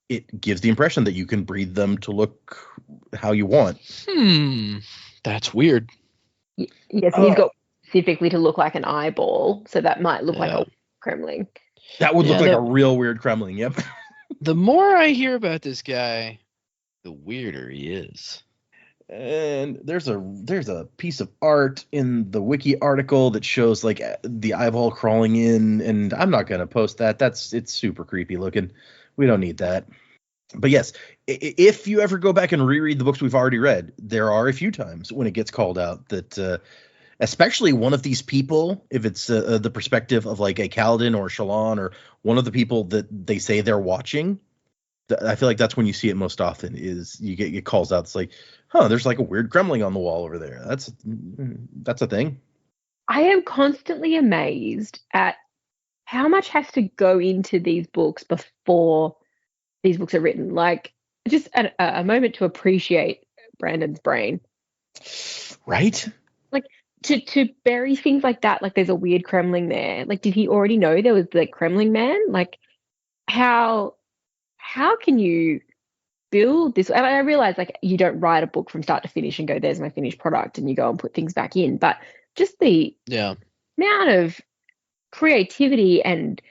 it gives the impression that you can breed them to look how you want. That's weird. Yes, he's got specifically to look like an eyeball, so that might look like a Kremling. That would look like a real weird Kremling, yep. The more I hear about this guy, the weirder he is. And there's a piece of art in the wiki article that shows like the eyeball crawling in, and I'm not gonna post that. It's super creepy looking. We don't need that. But yes, if you ever go back and reread the books we've already read, there are a few times when it gets called out that, especially one of these people, if it's the perspective of like a Kaladin or Shallan or one of the people that they say they're watching, I feel like that's when you see it most often. Is you get calls out. It's like, there's like a weird Kremling on the wall over there. That's a thing. I am constantly amazed at how much has to go into these books before these books are written. Like, just a moment to appreciate Brandon's brain. Right? Like, to bury things like that, like there's a weird Kremling there. Like, did he already know there was the Kremling man? Like, how can you build this? And I realize, like, you don't write a book from start to finish and go, there's my finished product, and you go and put things back in. But just the amount of creativity and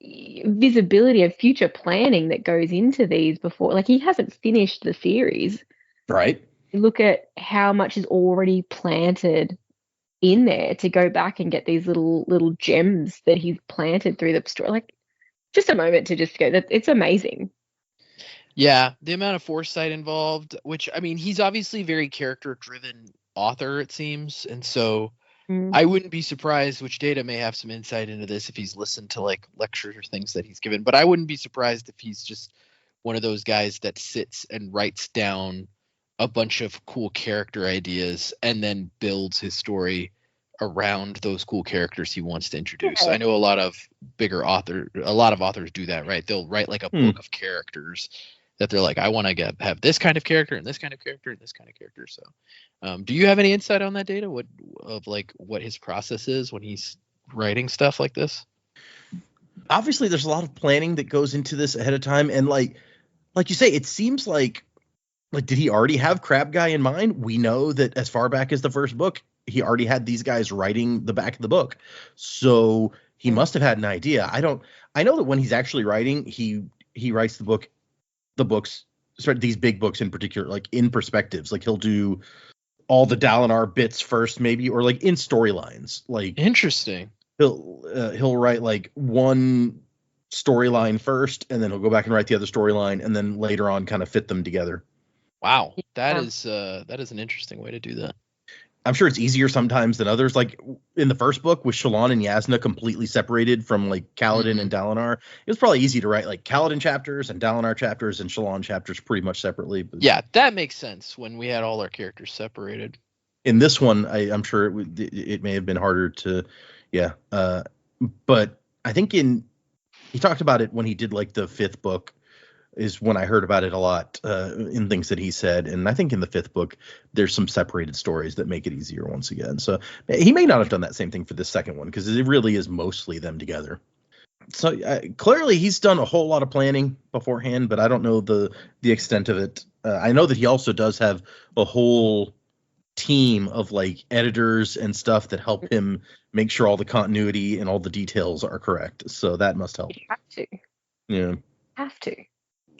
visibility of future planning that goes into these before, like, he hasn't finished the series. Right. Look at how much is already planted in there to go back and get these little gems that he's planted through the story. Like, just a moment to just go, it's amazing. Yeah, the amount of foresight involved, which, I mean, he's obviously a very character-driven author, it seems, and so I wouldn't be surprised, which Data may have some insight into this if he's listened to, like, lectures or things that he's given, but I wouldn't be surprised if he's just one of those guys that sits and writes down a bunch of cool character ideas and then builds his story around those cool characters he wants to introduce. Yeah. I know a lot of authors do that, right? They'll write like a book of characters that they're like, I want to have this kind of character and this kind of character and this kind of character. So, do you have any insight on that, Data? What his process is when he's writing stuff like this? Obviously, there's a lot of planning that goes into this ahead of time, and like you say, it seems like did he already have Crab Guy in mind? We know that as far back as the first book, he already had these guys writing the back of the book, so he must have had an idea. I know that when he's actually writing, he writes the books, these big books in particular, like in perspectives. Like he'll do all the Dalinar bits first, maybe, or like in storylines. Like Interesting. he'll write like one storyline first, and then he'll go back and write the other storyline, and then later on kind of fit them together. Wow, that Yeah. is an interesting way to do that. I'm sure it's easier sometimes than others. Like in the first book with Shallan and Yasna completely separated from like Kaladin and Dalinar, it was probably easy to write like Kaladin chapters and Dalinar chapters and Shallan chapters pretty much separately. But Yeah, that makes sense when we had all our characters separated. in this one, I'm sure it may have been harder to, yeah. But I think he talked about it when he did like the fifth book, is when I heard about it a lot in things that he said. And I think in the fifth book, there's some separated stories that make it easier once again. So he may not have done that same thing for this second one, because it really is mostly them together. So clearly he's done a whole lot of planning beforehand, but I don't know the extent of it. I know that he also does have a whole team of like editors and stuff that help him make sure all the continuity and all the details are correct. So that must help. You have to. Yeah. Have to.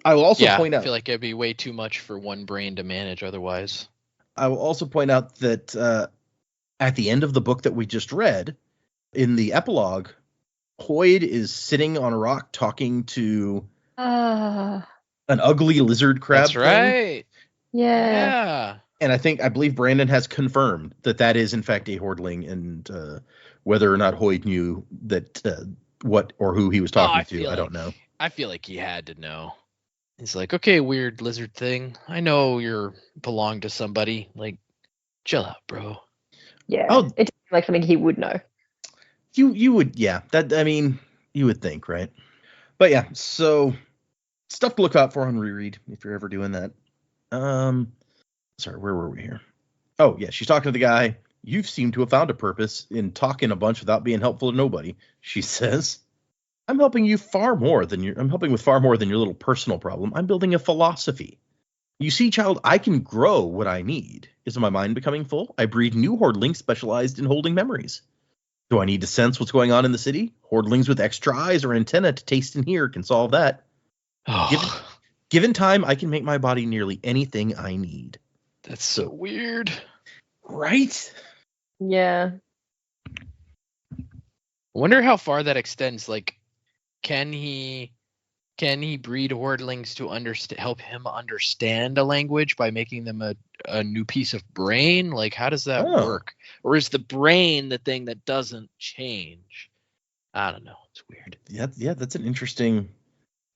I will also Yeah, point I out. feel like it'd be way too much for one brain to manage otherwise. I will also point out that at the end of the book that we just read, in the epilogue, Hoyd is sitting on a rock talking to an ugly lizard crab. That's thing. right. Yeah. Yeah. And I believe Brandon has confirmed that is in fact a Hordling, and whether or not Hoyd knew that what or who he was talking to, I don't know. I feel like he had to know. He's like, okay, weird lizard thing. I know you're belong to somebody. Like, chill out, bro. Yeah. Oh. It seems like something he would know. You would, yeah. You would think, right? But yeah, so stuff to look out for on reread if you're ever doing that. Sorry, where were we here? Oh yeah, she's talking to the guy. You seem to have found a purpose in talking a bunch without being helpful to nobody, she says. I'm helping with far more than your little personal problem. I'm building a philosophy. You see, child, I can grow what I need. Is my mind becoming full? I breed new Hordlings specialized in holding memories. Do I need to sense what's going on in the city? Hordlings with extra eyes or antenna to taste and hear can solve that. Oh, Given time, I can make my body nearly anything I need. that's so weird. Right? Yeah. I wonder how far that extends. Like, can he breed Hordlings to help him understand a language by making them a new piece of brain? Like, how does that work? Or is the brain the thing that doesn't change? I don't know. It's weird. Yeah, that's an interesting.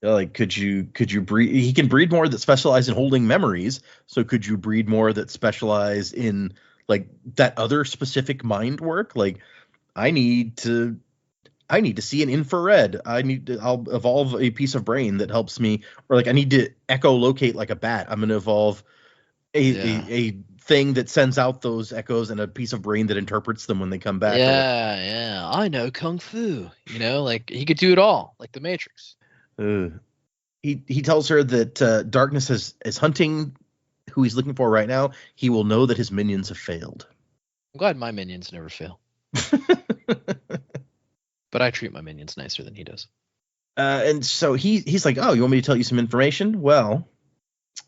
Like, could you breed? He can breed more that specialize in holding memories. So could you breed more that specialize in like that other specific mind work? Like, I need to see an infrared. I'll evolve a piece of brain that helps me, or like I need to echolocate like a bat. I'm going to evolve a thing that sends out those echoes and a piece of brain that interprets them when they come back. Yeah. I know Kung Fu. Like he could do it all, like the Matrix. He tells her that Darkness is hunting who he's looking for right now. He will know that his minions have failed. I'm glad my minions never fail. But I treat my minions nicer than he does. And so he's like, oh, you want me to tell you some information? Well,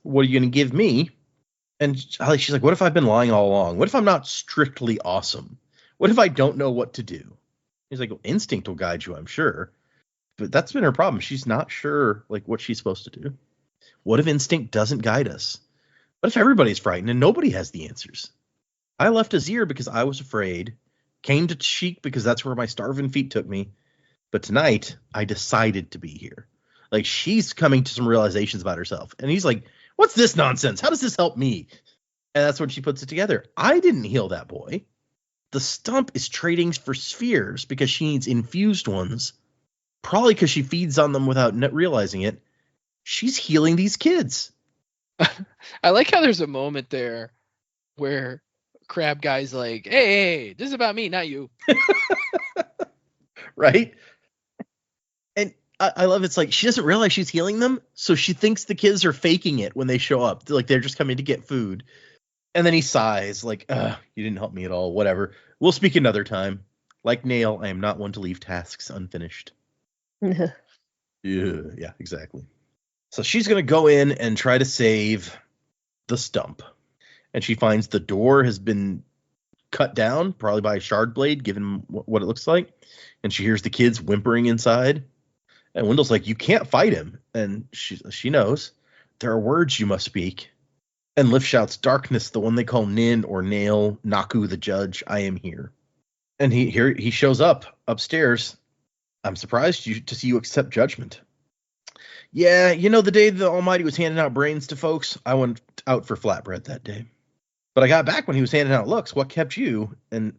what are you going to give me? And she's like, what if I've been lying all along? What if I'm not strictly awesome? What if I don't know what to do? He's like, well, instinct will guide you, I'm sure. But that's been her problem. She's not sure like what she's supposed to do. What if instinct doesn't guide us? What if everybody's frightened and nobody has the answers? I left Azir because I was afraid. Came to Sheik because that's where my starving feet took me. But tonight, I decided to be here. Like, she's coming to some realizations about herself. And he's like, what's this nonsense? How does this help me? And that's when she puts it together. I didn't heal that boy. The stump is trading for spheres because she needs infused ones. Probably because she feeds on them without realizing it. She's healing these kids. I like how there's a moment there where Crab Guy's like, hey, this is about me, not you. Right? I love it's like she doesn't realize she's healing them, so she thinks the kids are faking it when they show up. Like they're just coming to get food. And then he sighs, like, you didn't help me at all. Whatever. We'll speak another time. Like Nail, I am not one to leave tasks unfinished. Yeah, exactly. So she's going to go in and try to save the stump. And she finds the door has been cut down, probably by a shard blade, given what it looks like. And she hears the kids whimpering inside. And Wendell's like, you can't fight him. And she knows. There are words you must speak. And Lift shouts, darkness, the one they call Nin or Nail, Naku the judge, I am here. And he shows up upstairs. I'm surprised to see you accept judgment. Yeah, the day the Almighty was handing out brains to folks, I went out for flatbread that day. But I got back when he was handing out looks. What kept you? And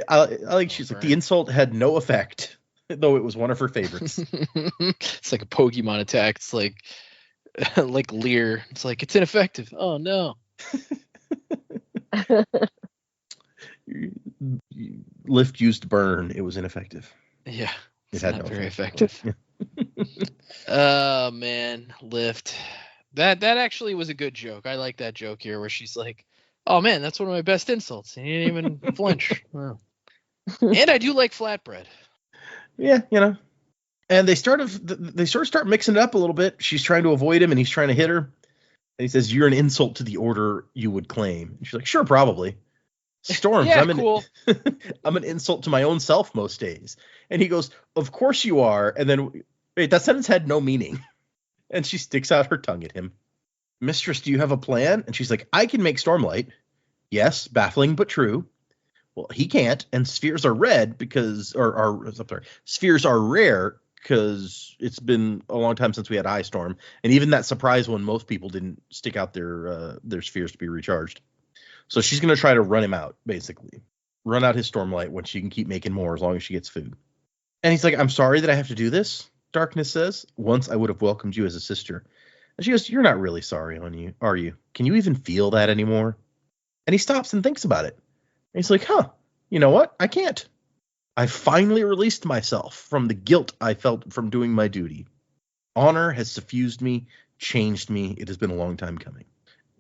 I like she's like, the insult had no effect, though it was one of her favorites. It's like a Pokemon attack. It's like Leer. It's like, it's ineffective. Oh no. Lift used burn. It was ineffective. Yeah. It had not no very effect. effective. Oh man, Lift. That actually was a good joke. I like that joke here where she's like, oh man, that's one of my best insults. And he didn't even flinch. Wow. And I do like flatbread. Yeah, And they sort of start mixing it up a little bit. She's trying to avoid him, and he's trying to hit her. And he says, "You're an insult to the order you would claim." And she's like, "Sure, probably." Storms, Yeah, I'm cool. I'm an insult to my own self most days. And he goes, "Of course you are." And then, wait, that sentence had no meaning. And she sticks out her tongue at him. "Mistress, do you have a plan?" And she's like, "I can make Stormlight." Yes, baffling but true. Well, he can't, and spheres are red because, spheres are rare because it's been a long time since we had Ice Storm, and even that surprise one, most people didn't stick out their spheres to be recharged. So she's going to try to run him out, basically. Run out his Stormlight when she can keep making more as long as she gets food. And he's like, "I'm sorry that I have to do this," Darkness says. "Once I would have welcomed you as a sister." And she goes, "You're not really sorry, are you? Can you even feel that anymore?" And he stops and thinks about it. And he's like, you know what? I can't. I finally released myself from the guilt I felt from doing my duty. Honor has suffused me, changed me. It has been a long time coming.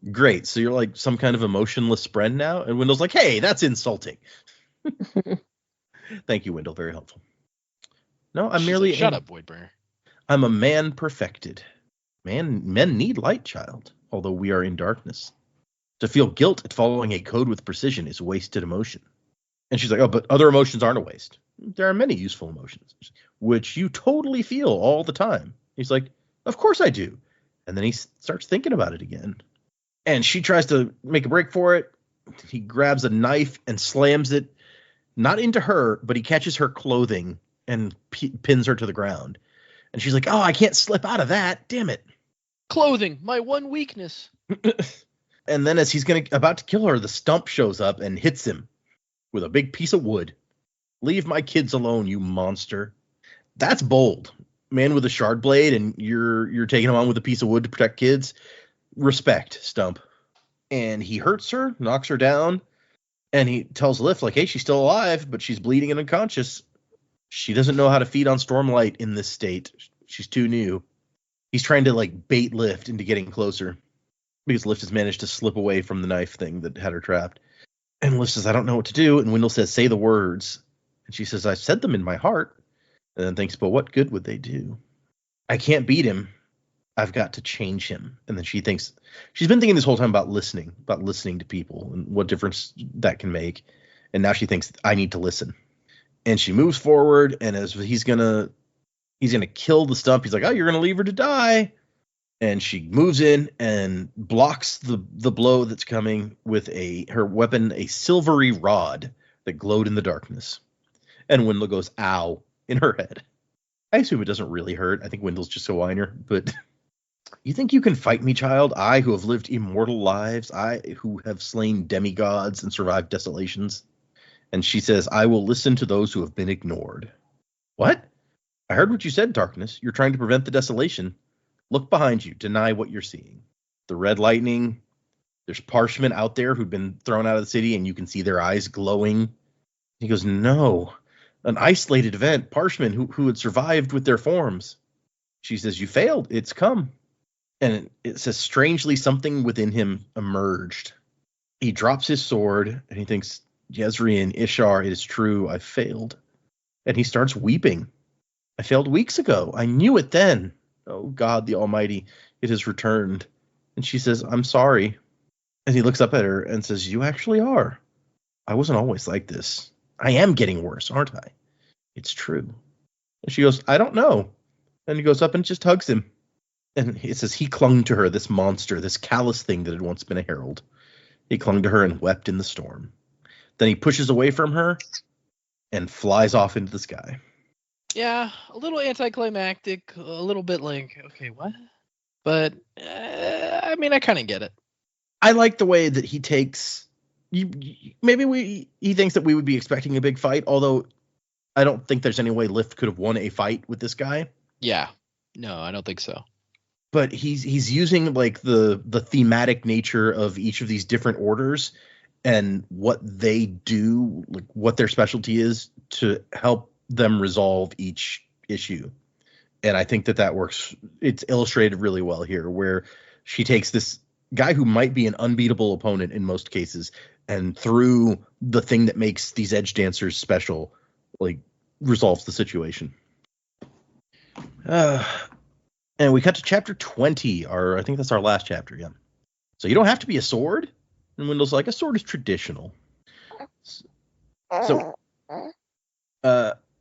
Great. So you're like some kind of emotionless friend now? And Wendell's like, hey, that's insulting. Thank you, Wendell. Very helpful. No, I'm merely... Shut up, Voidbringer. I'm a man perfected. Men need light, child, although we are in darkness. To feel guilt at following a code with precision is wasted emotion. And she's like, oh, but other emotions aren't a waste. There are many useful emotions, which you totally feel all the time. He's like, of course I do. And then he starts thinking about it again. And she tries to make a break for it. He grabs a knife and slams it, not into her, but he catches her clothing and pins her to the ground. And she's like, oh, I can't slip out of that. Damn it. Clothing, my one weakness. And then as he's about to kill her, the stump shows up and hits him with a big piece of wood. Leave my kids alone, you monster. That's bold. Man with a shard blade, and you're taking him on with a piece of wood to protect kids. Respect, Stump. And he hurts her, knocks her down, and he tells Lift, like, hey, she's still alive, but she's bleeding and unconscious. She doesn't know how to feed on Stormlight in this state. She's too new. He's trying to, like, bait Lift into getting closer, because Lift has managed to slip away from the knife thing that had her trapped. And Lift says, I don't know what to do. And Wendell says, say the words. And she says, I said them in my heart. And then thinks, but what good would they do? I can't beat him. I've got to change him. And then she thinks, she's been thinking this whole time about listening to people and what difference that can make. And now she thinks, I need to listen. And she moves forward. And as he's gonna kill the Stump, he's like, oh, you're going to leave her to die. And she moves in and blocks the blow that's coming with her weapon, a silvery rod that glowed in the darkness. And Wendell goes, ow, in her head. I assume it doesn't really hurt. I think Wendell's just a whiner. But you think you can fight me, child? I who have lived immortal lives. I who have slain demigods and survived desolations. And she says, I will listen to those who have been ignored. What? I heard what you said, Darkness. You're trying to prevent the desolation. Look behind you. Deny what you're seeing. The red lightning. There's Parshmen out there who've been thrown out of the city, and you can see their eyes glowing. He goes, no. An isolated event. Parshmen who had survived with their forms. She says, "You failed. It's come." And it says, strangely, something within him emerged. He drops his sword and he thinks, Jezreel, Ishar, it is true. I failed. And he starts weeping. I failed weeks ago. I knew it then. Oh, God, the Almighty, it has returned. And she says, I'm sorry. And he looks up at her and says, you actually are. I wasn't always like this. I am getting worse, aren't I? It's true. And she goes, I don't know. And he goes up and just hugs him. And it says he clung to her, this monster, this callous thing that had once been a herald. He clung to her and wept in the storm. Then he pushes away from her and flies off into the sky. Yeah, a little anticlimactic, a little bit like, okay, what? But, I mean, I kind of get it. I like the way that he takes... he thinks that we would be expecting a big fight, although I don't think there's any way Lift could have won a fight with this guy. Yeah. No, I don't think so. But he's using like the thematic nature of each of these different orders and what they do, like what their specialty is, to help them resolve each issue. And I think that works. It's illustrated really well here, where she takes this guy who might be an unbeatable opponent in most cases, and through the thing that makes these edge dancers special, like resolves the situation. And we cut to chapter 20, I think that's our last chapter, yeah. So you don't have to be a sword. And Wendell's like, a sword is traditional. So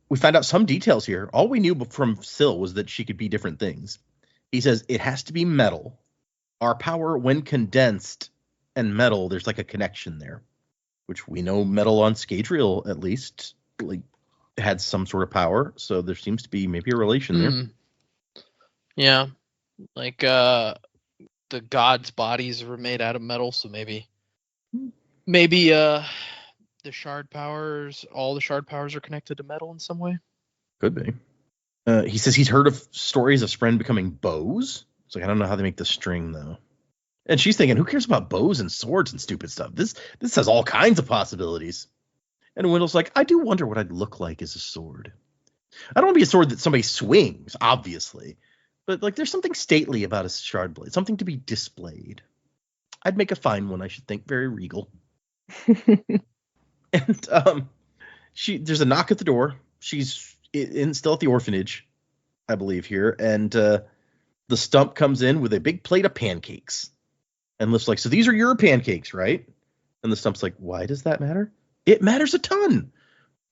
we find out some details here. All we knew from Syl was that she could be different things. He says it has to be metal. Our power, when condensed and metal, there's like a connection there. Which we know metal on Scadrial, at least, like had some sort of power. So there seems to be maybe a relation there. Yeah, like the gods' bodies were made out of metal, so maybe the shard powers, all the shard powers are connected to metal in some way. Could be. He says he's heard of stories of Spren becoming bows. It's like, I don't know how they make the string though. And she's thinking, who cares about bows and swords and stupid stuff? This has all kinds of possibilities. And Wendell's like, I do wonder what I'd look like as a sword. I don't want to be a sword that somebody swings, obviously. But like, there's something stately about a shard blade, something to be displayed. I'd make a fine one, I should think, very regal. And there's a knock at the door. She's still at the orphanage, I believe here, and the Stump comes in with a big plate of pancakes, and Lift's like, "So these are your pancakes, right?" And the Stump's like, "Why does that matter? It matters a ton.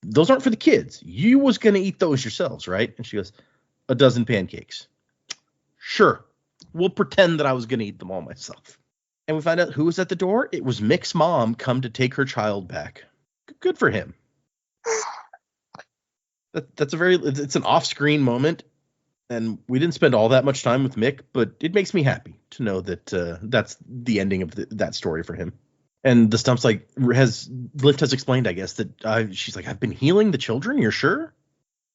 Those aren't for the kids. You was gonna eat those yourselves, right?" And she goes, "A dozen pancakes." Sure, we'll pretend that I was going to eat them all myself. And we find out who was at the door. It was Mick's mom come to take her child back. Good for him. It's an off-screen moment. And we didn't spend all that much time with Mick, but it makes me happy to know that that's the ending of that story for him. And the Stump's like, Lift has explained, I guess, that she's like, I've been healing the children, you're sure?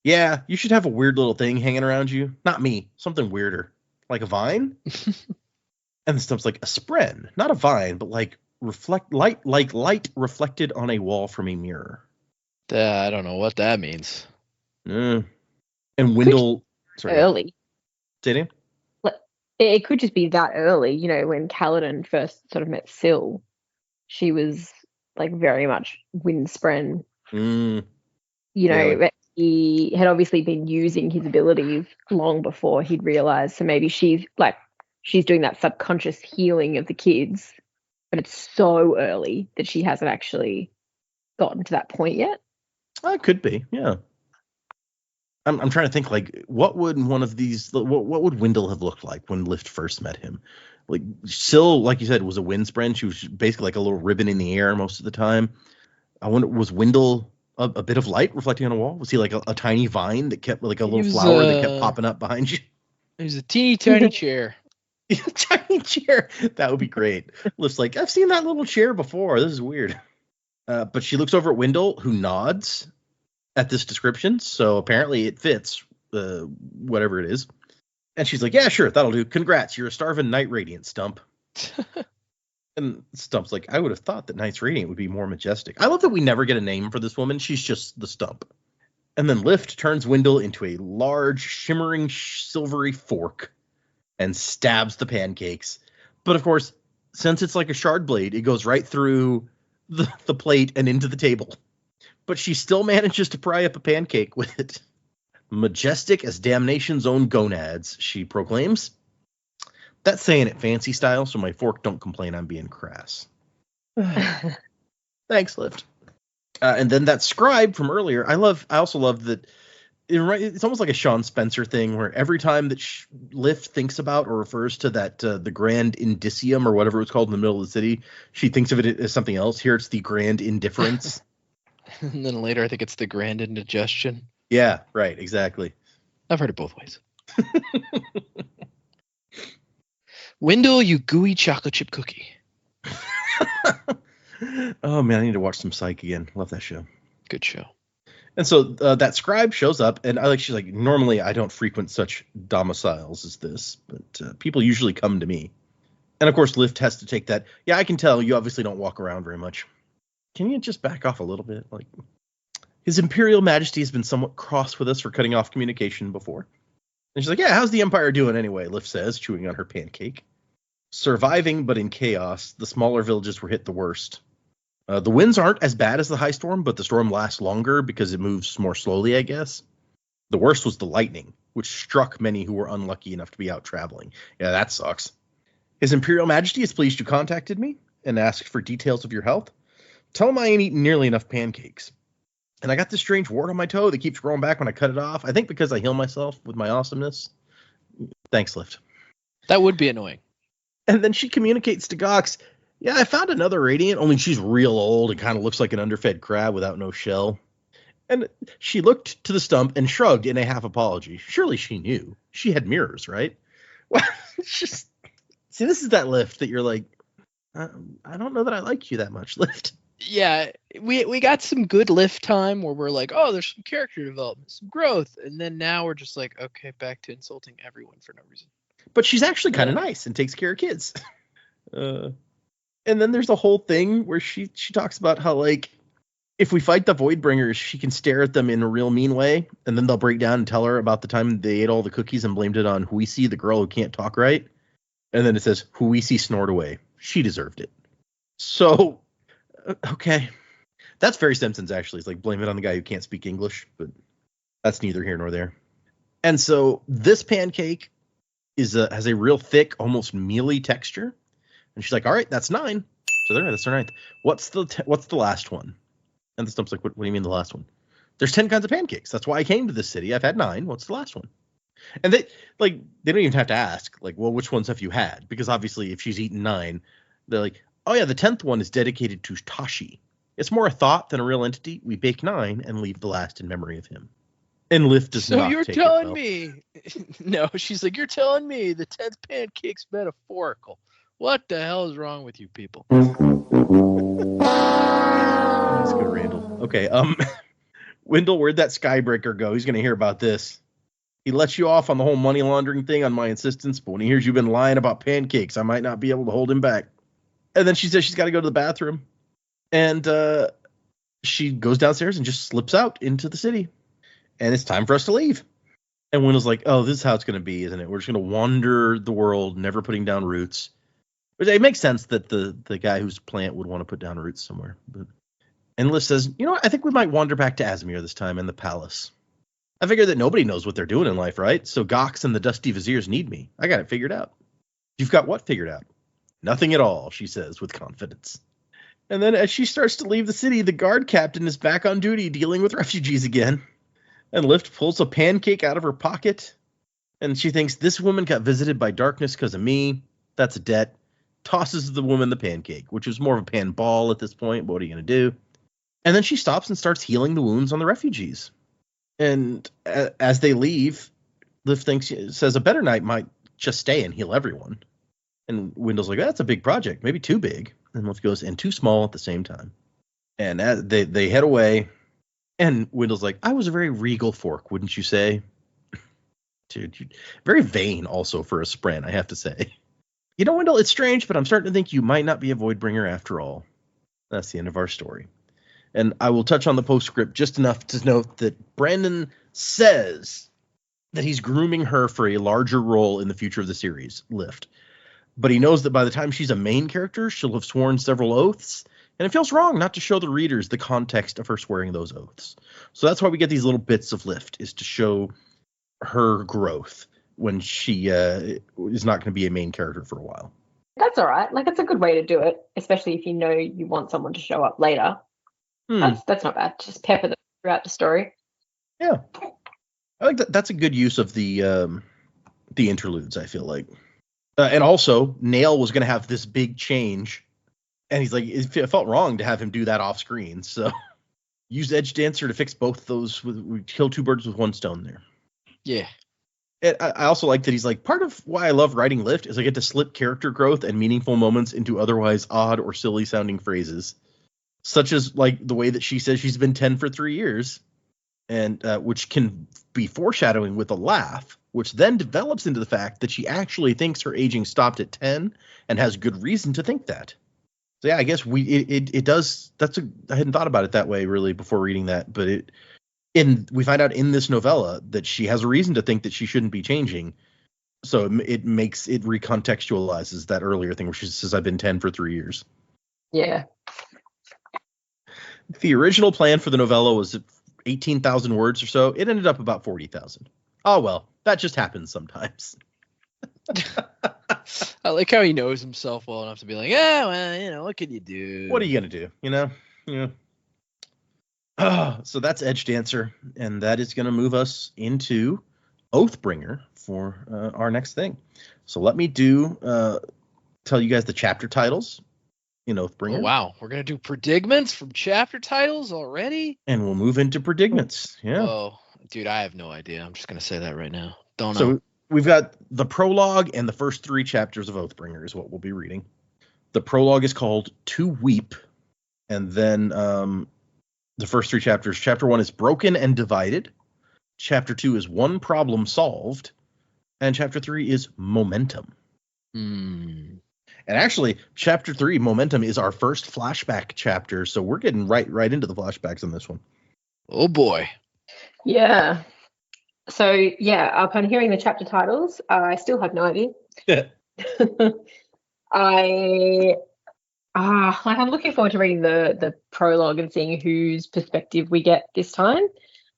Yeah, you should have a weird little thing hanging around you. Not me, something weirder. Like a vine? And the Stump's like, a spren, not a vine, but like light reflected on a wall from a mirror. I don't know what that means. And Wendell... Sorry. Early. Say it again? It could just be that early, you know, when Kaladin first sort of met Syl. She was like very much Windspren. You know, yeah. He had obviously been using his abilities long before he'd realized. So maybe she's doing that subconscious healing of the kids, but it's so early that she hasn't actually gotten to that point yet. It could be, yeah. I'm trying to think, like, what would Wendell have looked like when Lift first met him? Like, Syl, like you said, was a Windspren. She was basically like a little ribbon in the air most of the time. I wonder, was Wendell a bit of light reflecting on a wall? Was he like a tiny vine that kept, like a little flower that kept popping up behind you? It was a teeny tiny chair. Tiny chair. That would be great. Lift's like, I've seen that little chair before. This is weird. But she looks over at Wendell, who nods at this description. So apparently it fits, whatever it is. And she's like, yeah, sure, that'll do. Congrats, you're a starving Night Radiant, Stump. And Stump's like, I would have thought that Night's Radiant would be more majestic. I love that we never get a name for this woman. She's just the Stump. And then Lift turns Wendell into a large, shimmering, silvery fork and stabs the pancakes. But of course, since it's like a shard blade, it goes right through the plate and into the table. But she still manages to pry up a pancake with it. Majestic as damnation's own gonads, she proclaims. That's saying it fancy style, so my fork don't complain I'm being crass. Thanks, Lift. And then that scribe from earlier, I also love that it's almost like a Sean Spencer thing where every time that Lift thinks about or refers to that the Grand Indicium or whatever it's called in the middle of the city, she thinks of it as something else. Here it's the Grand Indifference. And then later I think it's the Grand Indigestion. Yeah, right, exactly. I've heard it both ways. Wendell, you gooey chocolate chip cookie. Oh man, I need to watch some Psych again. Love that show. Good show. And so that scribe shows up, and she's like, normally I don't frequent such domiciles as this, but people usually come to me. And of course, Lift has to take that. Yeah, I can tell you obviously don't walk around very much. Can you just back off a little bit? Like, His Imperial Majesty has been somewhat cross with us for cutting off communication before. And she's like, yeah, how's the Empire doing anyway? Lift says, chewing on her pancake. Surviving, but in chaos. The smaller villages were hit the worst. The winds aren't as bad as the high storm, but the storm lasts longer because it moves more slowly, I guess. The worst was the lightning, which struck many who were unlucky enough to be out traveling. Yeah, that sucks. His Imperial Majesty is pleased you contacted me and asked for details of your health. Tell him I ain't eaten nearly enough pancakes. And I got this strange wart on my toe that keeps growing back when I cut it off. I think because I heal myself with my awesomeness. Thanks, Lift. That would be annoying. And then she communicates to Gox, yeah, I found another Radiant, only she's real old and kind of looks like an underfed crab without no shell. And she looked to the stump and shrugged in a half apology. Surely she knew. She had mirrors, right? Well, it's just... See, this is that Lift that you're like, I don't know that I like you that much, Lift. Yeah, we got some good Lift time where we're like, oh, there's some character development, some growth. And then now we're just like, okay, back to insulting everyone for no reason. But she's actually kind of nice and takes care of kids. And then there's a whole thing where she talks about how, like, if we fight the Voidbringers, she can stare at them in a real mean way, and then they'll break down and tell her about the time they ate all the cookies and blamed it on Huisi, the girl who can't talk right. And then it says, Huisi snored away. She deserved it. So, okay. That's very Simpsons, actually. It's like, blame it on the guy who can't speak English, but that's neither here nor there. And so this pancake has a real thick, almost mealy texture. And she's like, all right, that's 9. So there, that's her 9th. What's the last one? And the stump's like, what do you mean the last one? There's 10 kinds of pancakes. That's why I came to this city. I've had 9. What's the last one? And they don't even have to ask, like, well, which ones have you had? Because obviously if she's eaten 9, they're like, oh yeah, the 10th one is dedicated to Tashi. It's more a thought than a real entity. We bake 9 and leave the last in memory of him. And Lift does not. So you're take telling it well. me? No, she's like, you're telling me the 10th pancake's metaphorical. What the hell is wrong with you people? That's good, Randall. Okay, Wendell, where'd that Skybreaker go? He's gonna hear about this. He lets you off on the whole money laundering thing on my insistence, but when he hears you've been lying about pancakes, I might not be able to hold him back. And then she says she's got to go to the bathroom, and she goes downstairs and just slips out into the city. And it's time for us to leave. And Wendell's like, oh, this is how it's going to be, isn't it? We're just going to wander the world, never putting down roots. But it makes sense that the guy whose plant would want to put down roots somewhere. And Liz says, you know what? I think we might wander back to Azmir this time and the palace. I figure that nobody knows what they're doing in life, right? So Gox and the Dusty Viziers need me. I got it figured out. You've got what figured out? Nothing at all, she says with confidence. And then as she starts to leave the city, the guard captain is back on duty dealing with refugees again. And Lift pulls a pancake out of her pocket. And she thinks, this woman got visited by darkness because of me. That's a debt. Tosses the woman the pancake, which was more of a pan ball at this point. But what are you going to do? And then she stops and starts healing the wounds on the refugees. And as they leave, Lift says a better night might just stay and heal everyone. And Wendell's like, that's a big project, maybe too big. And Lift goes, and too small at the same time. And as they head away. And Wendell's like, I was a very regal fork, wouldn't you say? Dude, very vain also for a Spren, I have to say. You know, Wendell, it's strange, but I'm starting to think you might not be a Voidbringer after all. That's the end of our story. And I will touch on the postscript just enough to note that Brandon says that he's grooming her for a larger role in the future of the series, Lift. But he knows that by the time she's a main character, she'll have sworn several oaths, and it feels wrong not to show the readers the context of her swearing those oaths. So that's why we get these little bits of Lift, is to show her growth when she is not going to be a main character for a while. That's all right. Like, it's a good way to do it, especially if you know you want someone to show up later. That's not bad. Just pepper them throughout the story. Yeah. I like that. That's a good use of the interludes, I feel like. And also, Nail was going to have this big change, and he's like, it felt wrong to have him do that off screen. So use Edgedancer to fix both those. We kill two birds with one stone there. Yeah. And I also like that he's like, part of why I love writing Lift is I get to slip character growth and meaningful moments into otherwise odd or silly sounding phrases, such as like the way that she says she's been 10 for 3 years, and which can be foreshadowing with a laugh, which then develops into the fact that she actually thinks her aging stopped at 10 and has good reason to think that. So yeah, I guess it does. I hadn't thought about it that way really before reading that, but we find out in this novella that she has a reason to think that she shouldn't be changing. So it recontextualizes that earlier thing where she says, I've been 10 for 3 years. Yeah. The original plan for the novella was 18,000 words or so. It ended up about 40,000. Oh, well, that just happens sometimes. I like how he knows himself well enough to be like, yeah, well, what can you do? What are you going to do? Yeah. So that's Edgedancer, and that is going to move us into Oathbringer for our next thing. So let me tell you guys the chapter titles in Oathbringer. Oh, wow. We're going to do predigments from chapter titles already? And we'll move into predigments. Yeah. Oh, dude, I have no idea. I'm just going to say that right now. Don't know. So we've got the prologue and the first 3 chapters of Oathbringer is what we'll be reading. The prologue is called To Weep, and then the first 3 chapters. Chapter 1 is Broken and Divided. Chapter 2 is One Problem Solved. And chapter 3 is Momentum. And actually, chapter 3, Momentum, is our first flashback chapter. So we're getting right into the flashbacks on this one. Oh, boy. Yeah. So, yeah, upon hearing the chapter titles, I still have no idea. Yeah. I'm looking forward to reading the prologue and seeing whose perspective we get this time.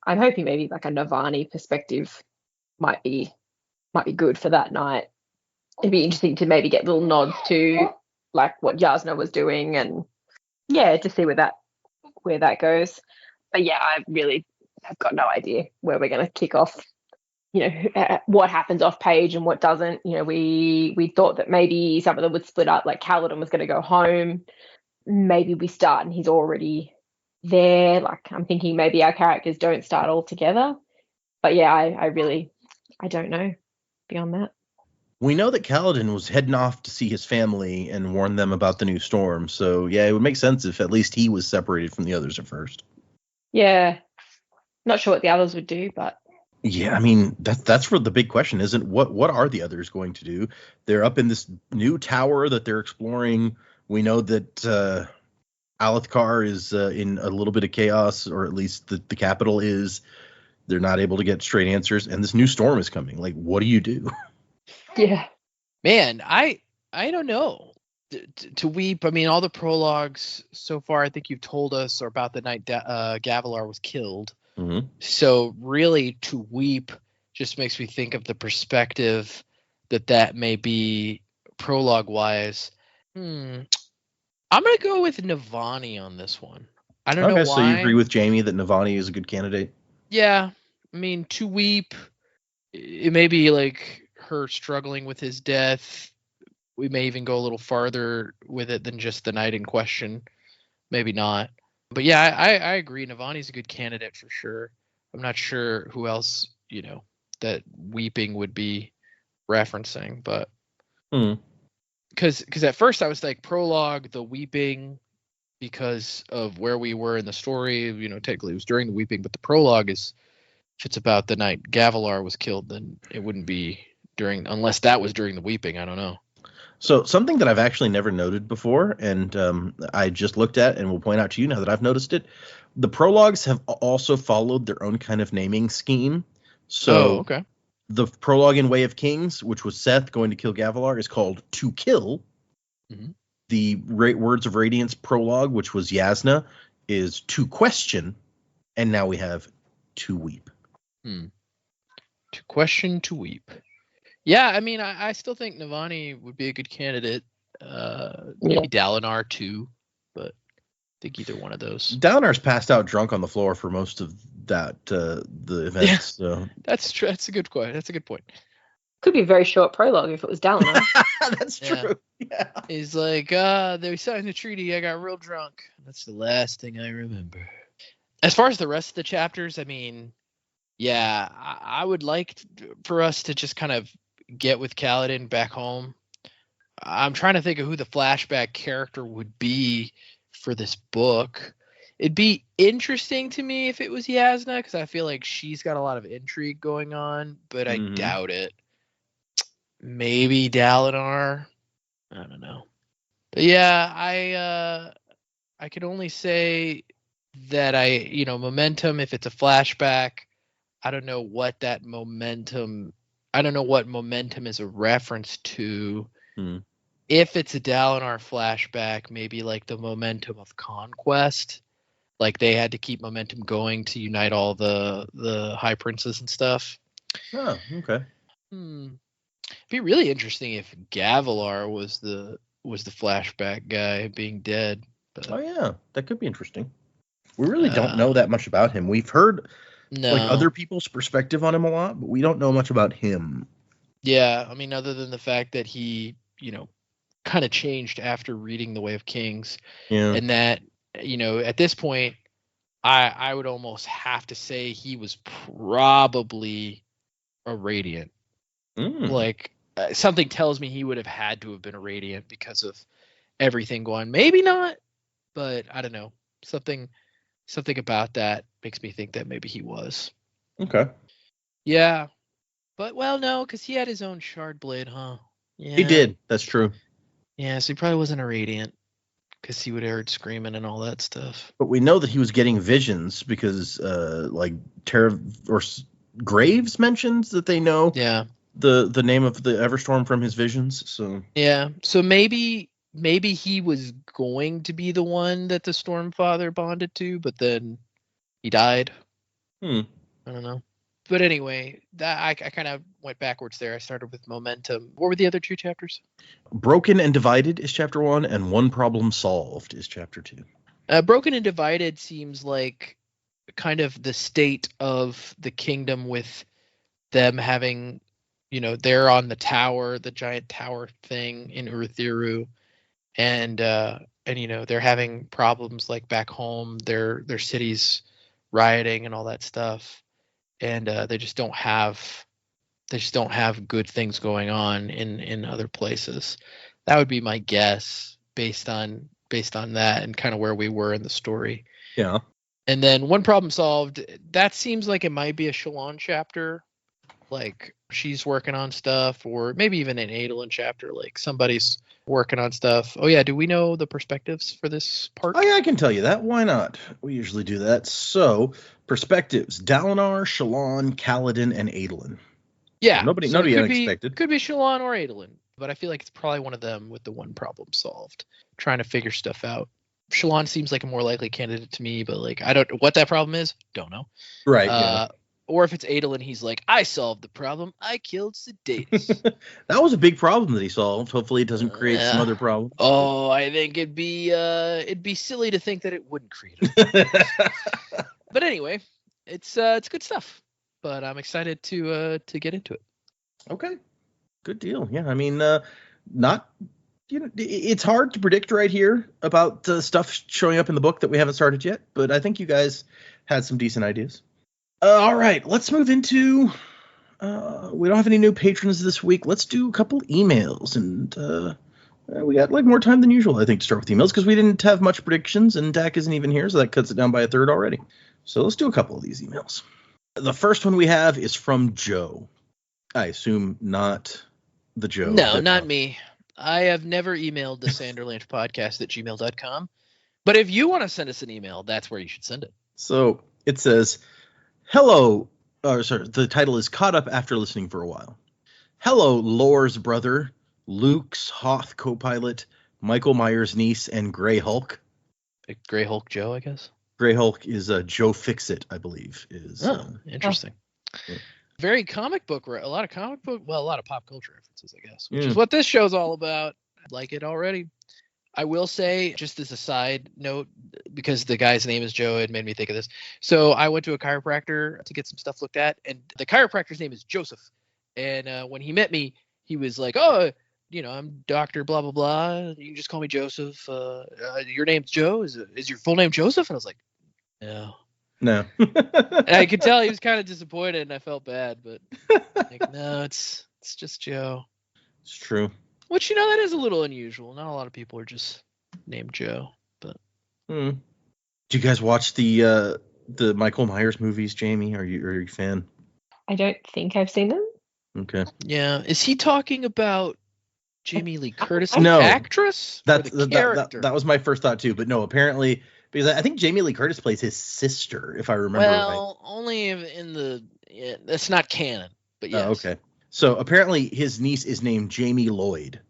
I'm hoping maybe like a Navani perspective might be good for that night. It'd be interesting to maybe get little nods to like what Yasna was doing, and yeah, to see where that goes. But yeah, I really have got no idea where we're going to kick off. What happens off page and what doesn't. We thought that maybe some of them would split up, like Kaladin was going to go home. Maybe we start and he's already there. Like, I'm thinking maybe our characters don't start all together. But yeah, I don't know beyond that. We know that Kaladin was heading off to see his family and warn them about the new storm. So yeah, it would make sense if at least he was separated from the others at first. Yeah. Not sure what the others would do, but yeah, I mean, that's where the big question isn't. What are the others going to do? They're up in this new tower that they're exploring. We know that Alethkar is in a little bit of chaos, or at least the capital is. They're not able to get straight answers, and this new storm is coming. Like, what do you do? yeah. Man, I don't know. To Weep, I mean, all the prologues so far, I think you've told us, are about the night Gavilar was killed. Mm-hmm. So really, To Weep just makes me think of the perspective that may be prologue-wise. I'm going to go with Navani on this one. I don't know why. So you agree with Jamie that Navani is a good candidate? Yeah. I mean, To Weep, it may be like her struggling with his death. We may even go a little farther with it than just the night in question. Maybe not. But yeah, I agree. Navani's a good candidate for sure. I'm not sure who else, that Weeping would be referencing, but because at first I was like prologue, the Weeping, because of where we were in the story. Technically it was during the Weeping, but the prologue is, if it's about the night Gavilar was killed, then it wouldn't be unless that was during the Weeping. I don't know. So something that I've actually never noted before, and I just looked at and will point out to you now that I've noticed it, the prologues have also followed their own kind of naming scheme. So okay. the prologue in Way of Kings, which was Seth going to kill Gavilar, is called To Kill. Mhm. The Words of Radiance prologue, which was Yasna, is To Question. And now we have To Weep. To question, to weep. Yeah, I mean, I still think Navani would be a good candidate. Maybe Dalinar too, but I think either one of those. Dalinar's passed out drunk on the floor for most of that the events. Yeah. So That's true. That's a good point. That's a good point. Could be a very short prologue if it was Dalinar. That's Yeah. true. Yeah. He's like, they signed the treaty. I got real drunk. That's the last thing I remember. As far as the rest of the chapters, I mean, yeah, I would like for us to just kind of get with Kaladin back home. I'm trying to think of who the flashback character would be for this book. It'd be interesting to me if it was Yasna, because I feel like she's got a lot of intrigue going on, but I doubt it. Maybe Dalinar. I don't know. But yeah, I can only say that momentum, if it's a flashback, I don't know what momentum is a reference to. If it's a Dalinar flashback, maybe like the momentum of conquest. Like they had to keep momentum going to unite all the high princes and stuff. Oh, okay. It'd be really interesting if Gavilar was the flashback guy being dead. But, Oh yeah, that could be interesting. We really don't know that much about him. We've heard like other people's perspective on him a lot, but we don't know much about him. Yeah, I mean, other than the fact that he, kind of changed after reading The Way of Kings, and that, at this point, I would almost have to say he was probably a Radiant. Like something tells me he would have had to have been a Radiant because of everything going. Maybe not, but I don't know. Something about that makes me think that maybe he was. Okay. Yeah. But, well, no, because he had his own shard blade, huh? Yeah. He did. That's true. Yeah, so he probably wasn't a Radiant because he would have heard screaming and all that stuff. But we know that he was getting visions because, Graves mentions that they know the name of the Everstorm from his visions. So yeah, so maybe he was going to be the one that the Stormfather bonded to, but then he died. I don't know. But anyway, that I kind of went backwards there. I started with momentum. What were the other two chapters? Broken and Divided is chapter 1, and One Problem Solved is chapter 2. Broken and Divided seems like kind of the state of the kingdom, with them having, they're on the tower, the giant tower thing in Urithiru, and they're having problems like back home, their cities rioting and all that stuff. And they just don't have good things going on in other places. That would be my guess based on that and kind of where we were in the story. Yeah. And then One Problem Solved, that seems like it might be a Shalon chapter, like she's working on stuff, or maybe even an Adolin chapter, like somebody's working on stuff. Oh yeah, do we know the perspectives for this part? Oh yeah, I can tell you that. Why not? We usually do that. So, perspectives: Dalinar, Shalon, Kaladin, and Adolin. Yeah. Nobody unexpected. Could be Shalon or Adolin, but I feel like it's probably one of them with the One Problem Solved, trying to figure stuff out. Shalon seems like a more likely candidate to me, but like I don't know what that problem is. Don't know. Right. Yeah. Or if it's Adolin, he's like, I solved the problem. I killed Sedatus. That was a big problem that he solved. Hopefully it doesn't create some other problem. Oh, I think it'd be silly to think that it wouldn't create it. But anyway, it's good stuff. But I'm excited to get into it. Okay. Good deal. Yeah, I mean, it's hard to predict right here about the stuff showing up in the book that we haven't started yet, but I think you guys had some decent ideas. All right, let's move into. We don't have any new patrons this week. Let's do a couple emails, and we got like more time than usual, I think, to start with emails because we didn't have much predictions, and Dak isn't even here, so that cuts it down by a third already. So let's do a couple of these emails. The first one we have is from Joe. I assume not the Joe. No, not me. I have never emailed the Sanderlanche podcast at gmail.com. But if you want to send us an email, that's where you should send it. So it says, hello. Sorry, the title is Caught Up After Listening for a While. Hello, Lore's brother, Luke's Hoth co-pilot, Michael Myers' niece, and Grey Hulk. Grey Hulk Joe, I guess. Grey Hulk is Joe Fixit, I believe. Interesting. Yeah. Very comic book, a lot of pop culture references, I guess, which Yeah. is what this show's all about. I like it already. I will say, just as a side note, because the guy's name is Joe, it made me think of this. So I went to a chiropractor to get some stuff looked at, and the chiropractor's name is Joseph. And when he met me, he was like, "Oh, I'm Dr. blah, blah, blah. You can just call me Joseph. Your name's Joe? Is your full name Joseph?" And I was like, "No." No. And I could tell he was kind of disappointed, and I felt bad, but like, no, it's just Joe. It's true. Which, that is a little unusual. Not a lot of people are just named Joe. But Do you guys watch the Michael Myers movies, Jamie? Are you a fan? I don't think I've seen them. Okay. yeah, is he talking about Jamie Lee Curtis, No. the actress? Or the character? That was my first thought too, but no, apparently, because I think Jamie Lee Curtis plays his sister, if I remember right. Well, only that's not canon, but yes. Oh, okay. So apparently his niece is named Jamie Lloyd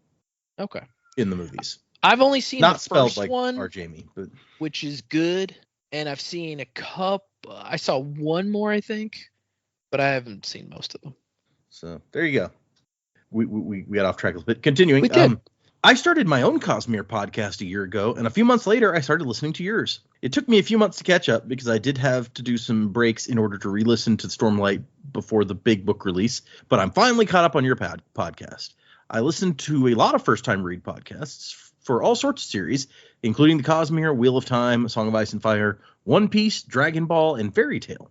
Okay. in the movies. I've only seen Not the spelled first like one, our Jamie, but which is good, and I've seen a couple. I saw one more, I think, but I haven't seen most of them. so there you go. We got off track a little bit. Continuing. We did. I started my own Cosmere podcast a year ago, and a few months later, I started listening to yours. It took me a few months to catch up because I did have to do some breaks in order to re-listen to Stormlight before the big book release, but I'm finally caught up on your podcast. I listened to a lot of first-time read podcasts for all sorts of series, including the Cosmere, Wheel of Time, Song of Ice and Fire, One Piece, Dragon Ball, and Fairy Tail.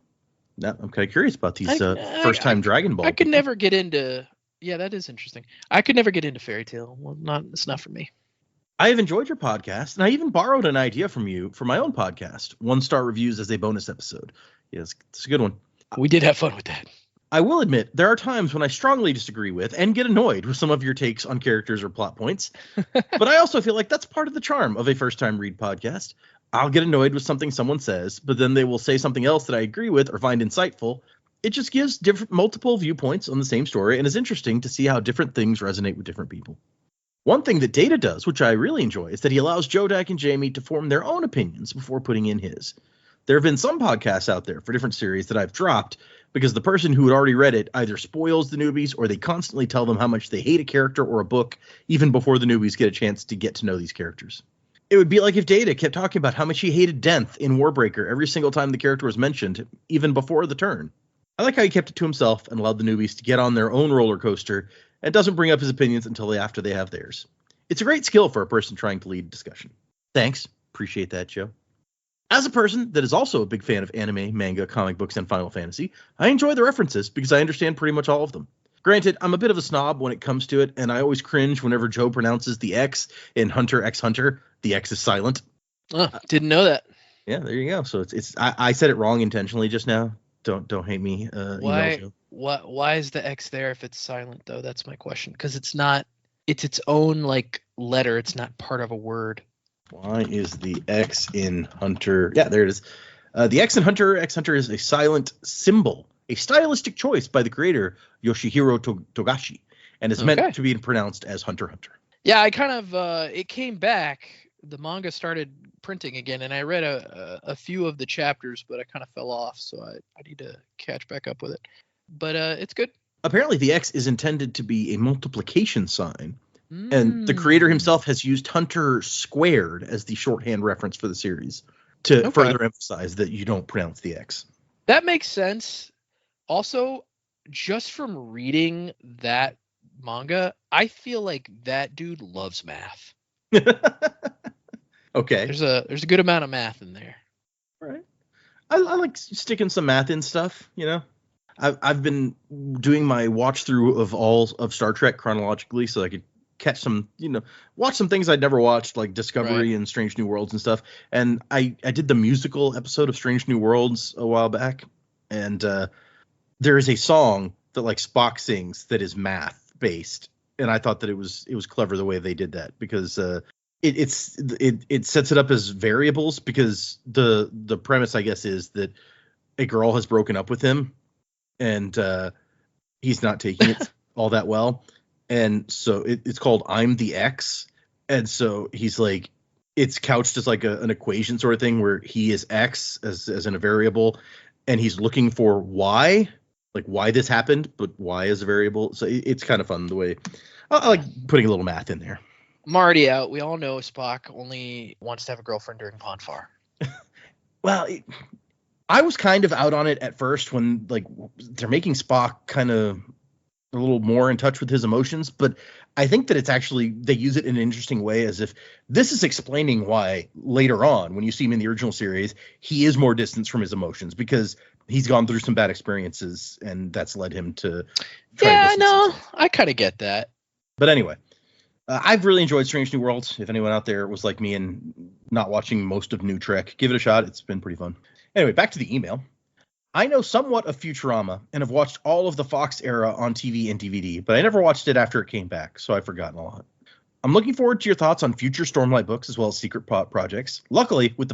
Now, I'm kind of curious about these first-time Dragon Ball. I could never get into. Yeah, that is interesting. I could never get into Fairy Tail. Well, it's not for me. I have enjoyed your podcast, and I even borrowed an idea from you for my own podcast, 1-star reviews as a bonus episode. Yes, it's a good one. We did have fun with that. I will admit, there are times when I strongly disagree with and get annoyed with some of your takes on characters or plot points, but I also feel like that's part of the charm of a first-time read podcast. I'll get annoyed with something someone says, but then they will say something else that I agree with or find insightful. It just gives multiple viewpoints on the same story, and is interesting to see how different things resonate with different people. One thing that Data does, which I really enjoy, is that he allows Joe, Dak, and Jamie to form their own opinions before putting in his. There have been some podcasts out there for different series that I've dropped because the person who had already read it either spoils the newbies or they constantly tell them how much they hate a character or a book even before the newbies get a chance to get to know these characters. It would be like if Data kept talking about how much he hated Denth in Warbreaker every single time the character was mentioned, even before the turn. I like how he kept it to himself and allowed the newbies to get on their own roller coaster and doesn't bring up his opinions until after they have theirs. It's a great skill for a person trying to lead discussion. Thanks. Appreciate that, Joe. As a person that is also a big fan of anime, manga, comic books, and Final Fantasy, I enjoy the references because I understand pretty much all of them. Granted, I'm a bit of a snob when it comes to it, and I always cringe whenever Joe pronounces the X in Hunter x Hunter. The X is silent. Oh, didn't know that. Yeah, there you go. So I said it wrong intentionally just now. Don't hate me. Why is the X there if it's silent though? That's my question. Because it's its own like letter. It's not part of a word. Why is the X in Hunter? Yeah, there it is. The X in Hunter x Hunter is a silent symbol, a stylistic choice by the creator Yoshihiro Togashi, and is meant to be pronounced as Hunter Hunter. Yeah, I kind of it came back. The manga started printing again, and I read a few of the chapters, but I kind of fell off, so I need to catch back up with it. But it's good. Apparently, the X is intended to be a multiplication sign, and the creator himself has used Hunter squared as the shorthand reference for the series to further emphasize that you don't pronounce the X. That makes sense. Also, just from reading that manga, I feel like that dude loves math. Okay. There's a good amount of math in there. All right. I like sticking some math in stuff, you know. I've been doing my watch through of all of Star Trek chronologically so I could catch some, watch some things I'd never watched, like Discovery and Strange New Worlds and stuff. And I did the musical episode of Strange New Worlds a while back, and there is a song that like Spock sings that is math based, and I thought that it was clever the way they did that, because it sets it up as variables, because the premise, I guess, is that a girl has broken up with him, and he's not taking it all that well, and so it's called I'm the X, and so he's like, it's couched as like an equation sort of thing where he is X as in a variable, and he's looking for Y, like why this happened, but Y is a variable. So it's kind of fun the way I like putting a little math in there. I'm already out. We all know Spock only wants to have a girlfriend during Ponfar. Well, I was kind of out on it at first when like they're making Spock kind of a little more in touch with his emotions, but I think that it's actually, they use it in an interesting way, as if this is explaining why later on, when you see him in the original series, he is more distanced from his emotions, because he's gone through some bad experiences, and that's led him to try to distance himself. I kind of get that. But anyway, I've really enjoyed Strange New Worlds. If anyone out there was like me and not watching most of New Trek, give it a shot. It's been pretty fun. Anyway, back to the email. I know somewhat of Futurama and have watched all of the Fox era on TV and DVD, but I never watched it after it came back, so I've forgotten a lot. I'm looking forward to your thoughts on future Stormlight books as well as secret projects. Luckily, with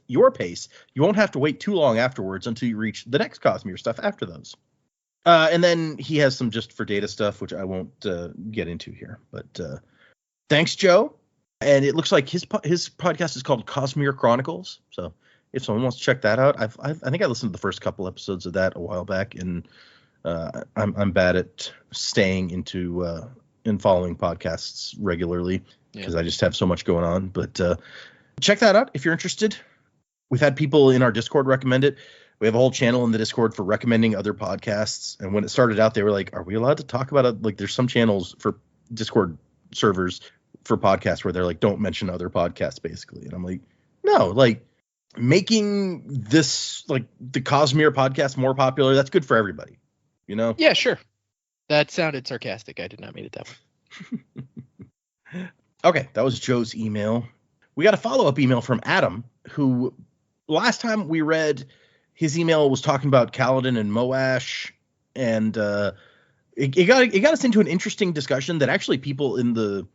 your pace, you won't have to wait too long afterwards until you reach the next Cosmere stuff after those. And then he has some just for data stuff, which I won't get into here. But thanks, Joe. And it looks like his podcast is called Cosmere Chronicles. So if someone wants to check that out, I think I listened to the first couple episodes of that a while back, and I'm bad at staying into and following podcasts regularly because I just have so much going on. But check that out if you're interested. We've had people in our Discord recommend it. We have a whole channel in the Discord for recommending other podcasts. And when it started out, they were like, are we allowed to talk about it? Like, there's some channels for Discord servers for podcasts where they're like, don't mention other podcasts, basically. And I'm like, no, like, making this, like, the Cosmere podcast more popular, that's good for everybody, you know? Yeah, sure. That sounded sarcastic. I did not mean it that way. Okay, that was Joe's email. We got a follow-up email from Adam, who last time we read his email was talking about Kaladin and Moash, and it got us into an interesting discussion that actually people in the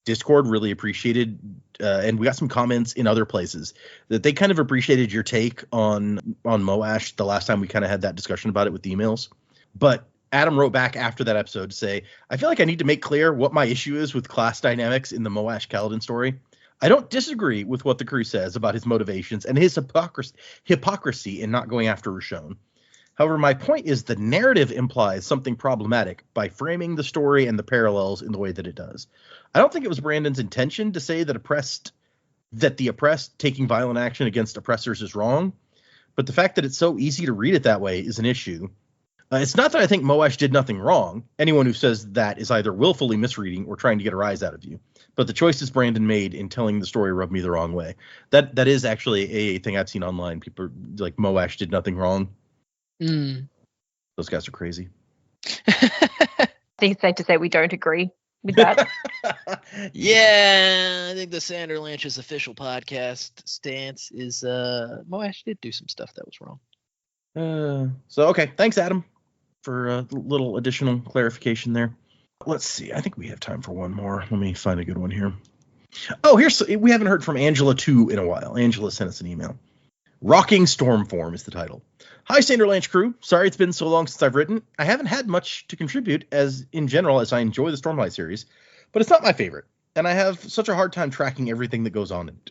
Discord really appreciated, and we got some comments in other places that they kind of appreciated your take on Moash the last time we kind of had that discussion about it with the emails. But Adam wrote back after that episode to say, I feel like I need to make clear what my issue is with class dynamics in the Moash Kaladin story. I don't disagree with what the crew says about his motivations and his hypocrisy in not going after Rashon. However, my point is the narrative implies something problematic by framing the story and the parallels in the way that it does. I don't think it was Brandon's intention to say that the oppressed taking violent action against oppressors is wrong, but the fact that it's so easy to read it that way is an issue. It's not that I think Moash did nothing wrong. Anyone who says that is either willfully misreading or trying to get a rise out of you. But the choices Brandon made in telling the story rubbed me the wrong way. That is actually a thing I've seen online. People like, Moash did nothing wrong. Those guys are crazy. I think it's safe to say we don't agree with that. Yeah, I think the Sanderlanche's official podcast stance is Moash did do some stuff that was wrong. So, okay. Thanks, Adam, for a little additional clarification there. Let's see. I think we have time for one more. Let me find a good one here. Oh, we haven't heard from Angela 2 in a while. Angela sent us an email. Rocking Stormform is the title. Hi, Sanderlanche crew. Sorry it's been so long since I've written. I haven't had much to contribute as I enjoy the Stormlight series, but it's not my favorite, and I have such a hard time tracking everything that goes on in it.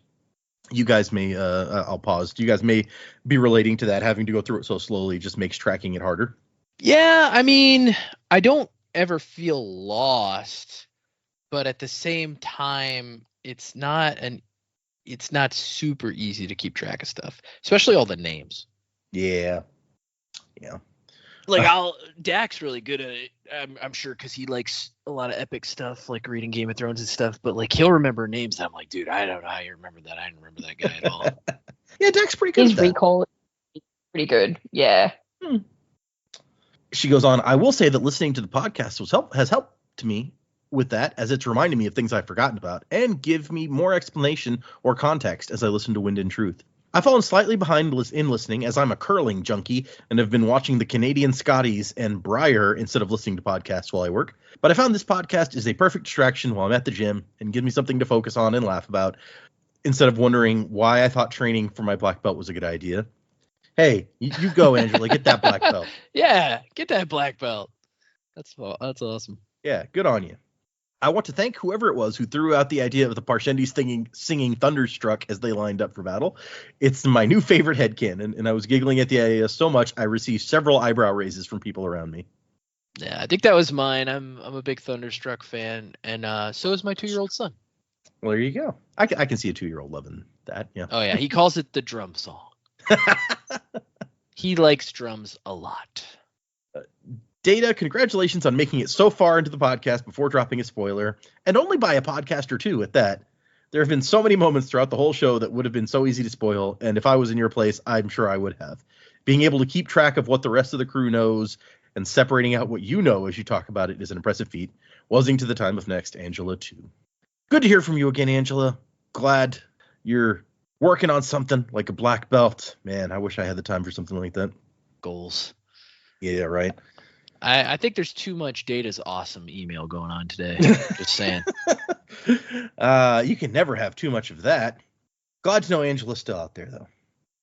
You guys may, I'll pause. You guys may be relating to that. Having to go through it so slowly just makes tracking it harder. Yeah, I mean, I don't ever feel lost, but at the same time, it's not super easy to keep track of stuff, especially all the names. Yeah. Like Dak's really good at it. I'm sure because he likes a lot of epic stuff, like reading Game of Thrones and stuff. But like he'll remember names. That I'm like, dude, I don't know how you remember that. I didn't remember that guy at all. Yeah, Dak's pretty good. His recall is pretty good. Yeah. She goes on. I will say that listening to the podcast has helped to me with that, as it's reminded me of things I've forgotten about and give me more explanation or context as I listen to Wind and Truth. I've fallen slightly behind in listening as I'm a curling junkie and have been watching the Canadian Scotties and Briar instead of listening to podcasts while I work. But I found this podcast is a perfect distraction while I'm at the gym and gives me something to focus on and laugh about instead of wondering why I thought training for my black belt was a good idea. Hey, you go, Angela. Get that black belt. Yeah, get that black belt. That's awesome. Yeah, good on you. I want to thank whoever it was who threw out the idea of the Parshendis singing Thunderstruck as they lined up for battle. It's my new favorite headcanon, and I was giggling at the idea so much I received several eyebrow raises from people around me. Yeah, I think that was mine. I'm a big Thunderstruck fan, and so is my 2-year-old son. Well, there you go. I can see a 2-year-old loving that. Yeah. Oh yeah, he calls it the drum song. He likes drums a lot. Data, congratulations on making it so far into the podcast before dropping a spoiler, and only by a podcast or two at that. There have been so many moments throughout the whole show that would have been so easy to spoil, and if I was in your place, I'm sure I would have. Being able to keep track of what the rest of the crew knows and separating out what you know as you talk about it is an impressive feat. Wasing to the time of next, Angela 2. Good to hear from you again, Angela. Glad you're working on something like a black belt. Man, I wish I had the time for something like that. Goals. Yeah, right. I think there's too much Data's awesome email going on today. Just saying. You can never have too much of that. Glad to know Angela's still out there, though.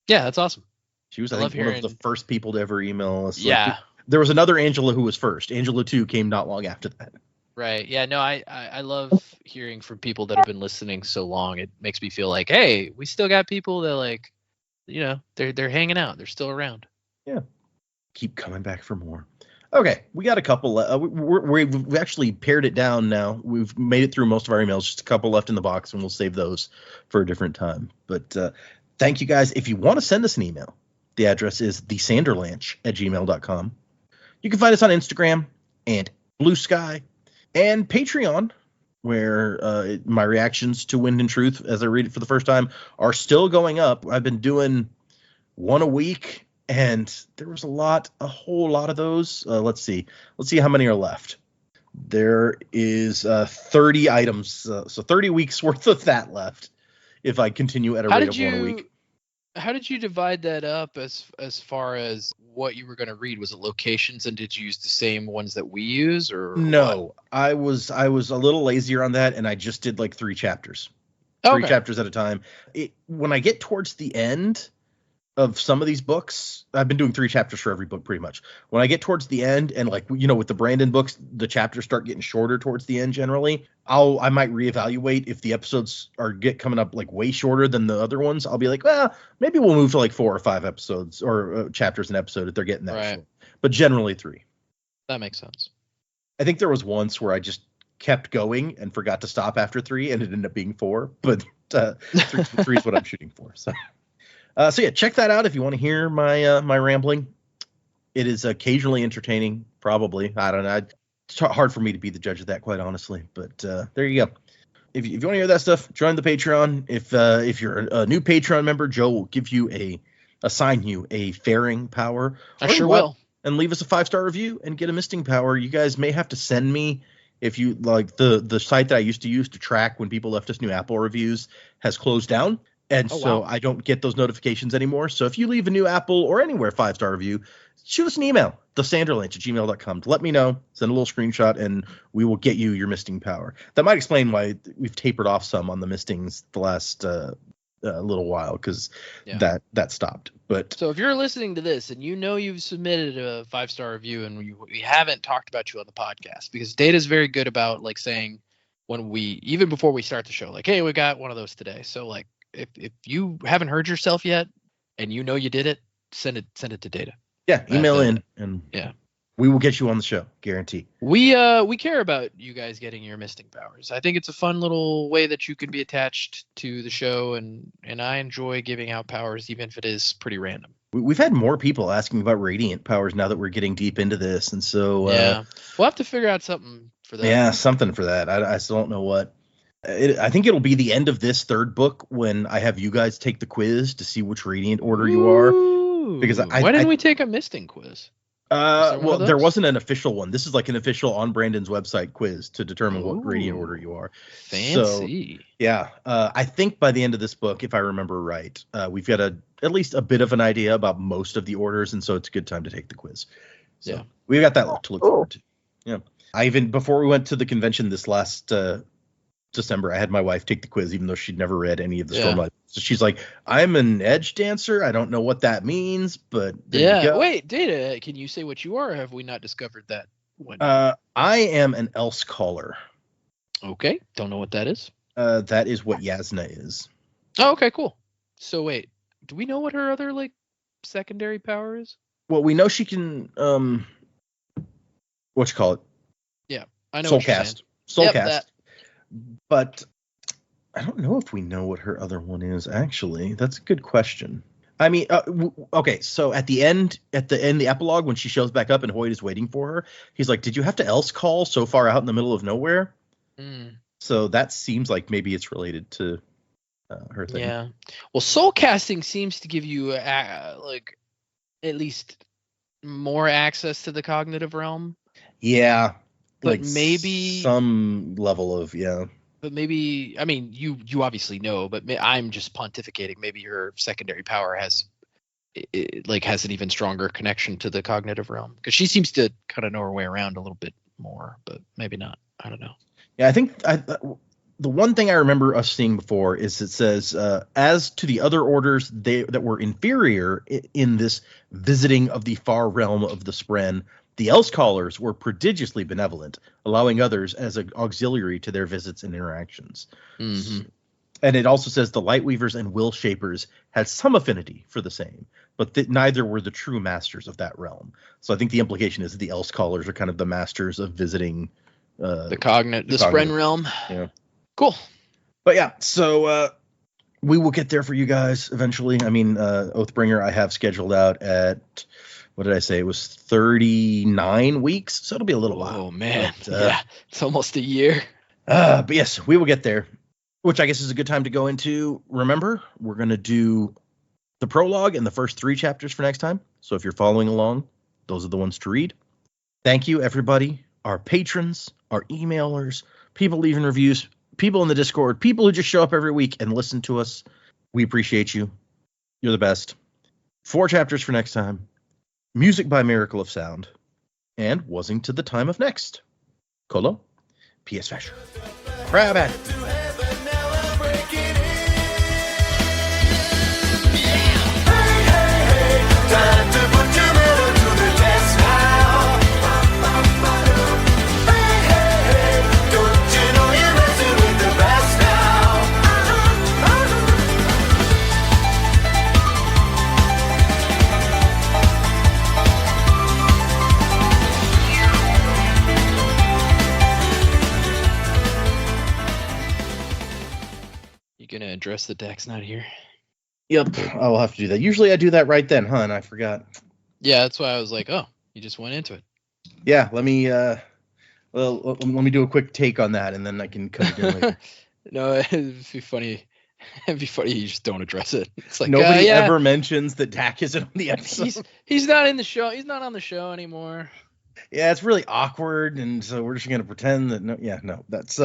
Yeah, that's awesome. She was, I think, one of the first people to ever email us. Yeah. Like, there was another Angela who was first. Angela 2 came not long after that. Right. Yeah, no, I love hearing from people that have been listening so long. It makes me feel like, hey, we still got people that, like, you know, they're hanging out. They're still around. Yeah. Keep coming back for more. Okay, we got a couple. We've actually pared it down now. We've made it through most of our emails. Just a couple left in the box, and we'll save those for a different time. But thank you guys. If you want to send us an email, the address is thesanderlanche@gmail.com. You can find us on Instagram and Blue Sky and Patreon, where my reactions to Wind and Truth, as I read it for the first time, are still going up. I've been doing one a week. And there was a whole lot of those. Let's see how many are left. There is 30 items, so 30 weeks worth of that left. If I continue at a rate of one a week. How did you divide that up as far as what you were going to read? Was it locations, and did you use the same ones that we use, or no? What? I was a little lazier on that, and I just did like 3 chapters, Okay. 3 chapters at a time. When I get towards the end of some of these books, I've been doing 3 chapters for every book pretty much. When I get towards the end, and like, you know, with the Brandon books, the chapters start getting shorter towards the end generally. I might reevaluate if the episodes coming up like way shorter than the other ones. I'll be like, well, maybe we'll move to like 4 or 5 episodes or chapters an episode if they're getting that Right. short. But generally 3. That makes sense. I think there was once where I just kept going and forgot to stop after 3, and it ended up being 4. But 3 is what I'm shooting for. So yeah, check that out if you want to hear my rambling. It is occasionally entertaining, probably. I don't know. It's hard for me to be the judge of that, quite honestly. But there you go. If you want to hear that stuff, join the Patreon. If you're a new Patreon member, Joe will assign you a faring power. I sure will. And leave us a 5-star review and get a misting power. You guys may have to send me, if you like, the site that I used to use to track when people left us new Apple reviews has closed down. And so I don't get those notifications anymore. So if you leave a new Apple or anywhere 5-star review, shoot us an email, thesanderlanche@gmail.com, to let me know. Send a little screenshot, and we will get you your misting power. That might explain why we've tapered off some on the mistings the last little while, because that stopped. But so if you're listening to this and you know you've submitted a 5-star review and we haven't talked about you on the podcast, because Data's very good about like saying when even before we start the show, like, hey, we got one of those today. So like, if you haven't heard yourself yet and you know you did it, send it to Data. Yeah, email in, and we will get you on the show, guarantee. We care about you guys getting your misting powers. I think it's a fun little way that you can be attached to the show, and I enjoy giving out powers, even if it is pretty random. We've had more people asking about radiant powers now that we're getting deep into this, and so we'll have to figure out something for that. Yeah, something for that. I still don't know what. I think it'll be the end of this 3rd book when I have you guys take the quiz to see which radiant order you are. Because why didn't we take a misting quiz? there one Well, of there those? wasn't an official one. This is like an official on Brandon's website quiz to determine what gradient Ooh, order you are. Fancy. Yeah, I think by the end of this book, if I remember right, we've got at least a bit of an idea about most of the orders, and so it's a good time to take the quiz. So Yeah. we've got that to look Cool. forward to. Yeah, I even before we went to the convention this last December, I had my wife take the quiz, even though she'd never read any of the Yeah. Stormlight. So she's like, "I'm an Edgedancer. I don't know what that means, but there you Yeah. go." Wait, Data, can you say what you are? Or have we not discovered that one? I am an Else Caller. Okay. Don't know what that is. That is what Yasna is. Oh, okay, cool. So wait, do we know what her other like secondary power is? Well, we know she can what you call it? I know what you're saying. Soulcast. Yep, that. But I don't know if we know what her other one is, actually. That's a good question. I mean, okay, so at the end, the epilogue, when she shows back up and Hoyt is waiting for her, he's like, "Did you have to else call so far out in the middle of nowhere?" Mm, So that seems like maybe it's related to her thing. yeah. Well, soul casting seems to give you like at least more access to the cognitive realm. Yeah. But maybe some level of, yeah. But maybe, I mean, you obviously know, but I'm just pontificating. Maybe your secondary power has an even stronger connection to the cognitive realm, because she seems to kind of know her way around a little bit more, but maybe not. I don't know. Yeah, I think the one thing I remember us seeing before is it says, as to the other orders that were inferior in this visiting of the far realm of the Spren, the Else Callers were prodigiously benevolent, allowing others as an auxiliary to their visits and interactions. Mm-hmm. And it also says the Lightweavers and Will Shapers had some affinity for the same, but neither were the true masters of that realm. So I think the implication is that the Else Callers are kind of the masters of visiting the Spren realm. Yeah. Cool. But yeah, so we will get there for you guys eventually. I mean, Oathbringer I have scheduled out at, what did I say? It was 39 weeks, so it'll be a little while. Oh man, But, yeah, it's almost a year. But yes, we will get there, which I guess is a good time to go into. Remember, we're going to do the prologue and the first 3 chapters for next time. So if you're following along, those are the ones to read. Thank you, everybody, our patrons, our emailers, people leaving reviews, people in the Discord, people who just show up every week and listen to us. We appreciate you. You're the best. 4 chapters for next time. Music by Miracle of Sound. And Wasing to the Time of Next. Colo, P.S. Fasher. Crab at it. To heaven, now I'm breaking in. Hey, hey, hey, time to put your metal to the test now. Hey, hey, hey, don't you know you're messing with the best now? You gonna address the Dax not here? Yep, I will have to do that. Usually I do that right then, huh? And I forgot. Yeah, that's why I was like, oh, you just went into it. Yeah, let me let me do a quick take on that, and then I can cut it in later. No, it'd be funny. It'd be funny. You just don't address it. It's like Nobody yeah, ever mentions that Dak isn't on the episode. he's not in the show. He's not on the show anymore. Yeah, it's really awkward, and so we're just gonna pretend that no, that's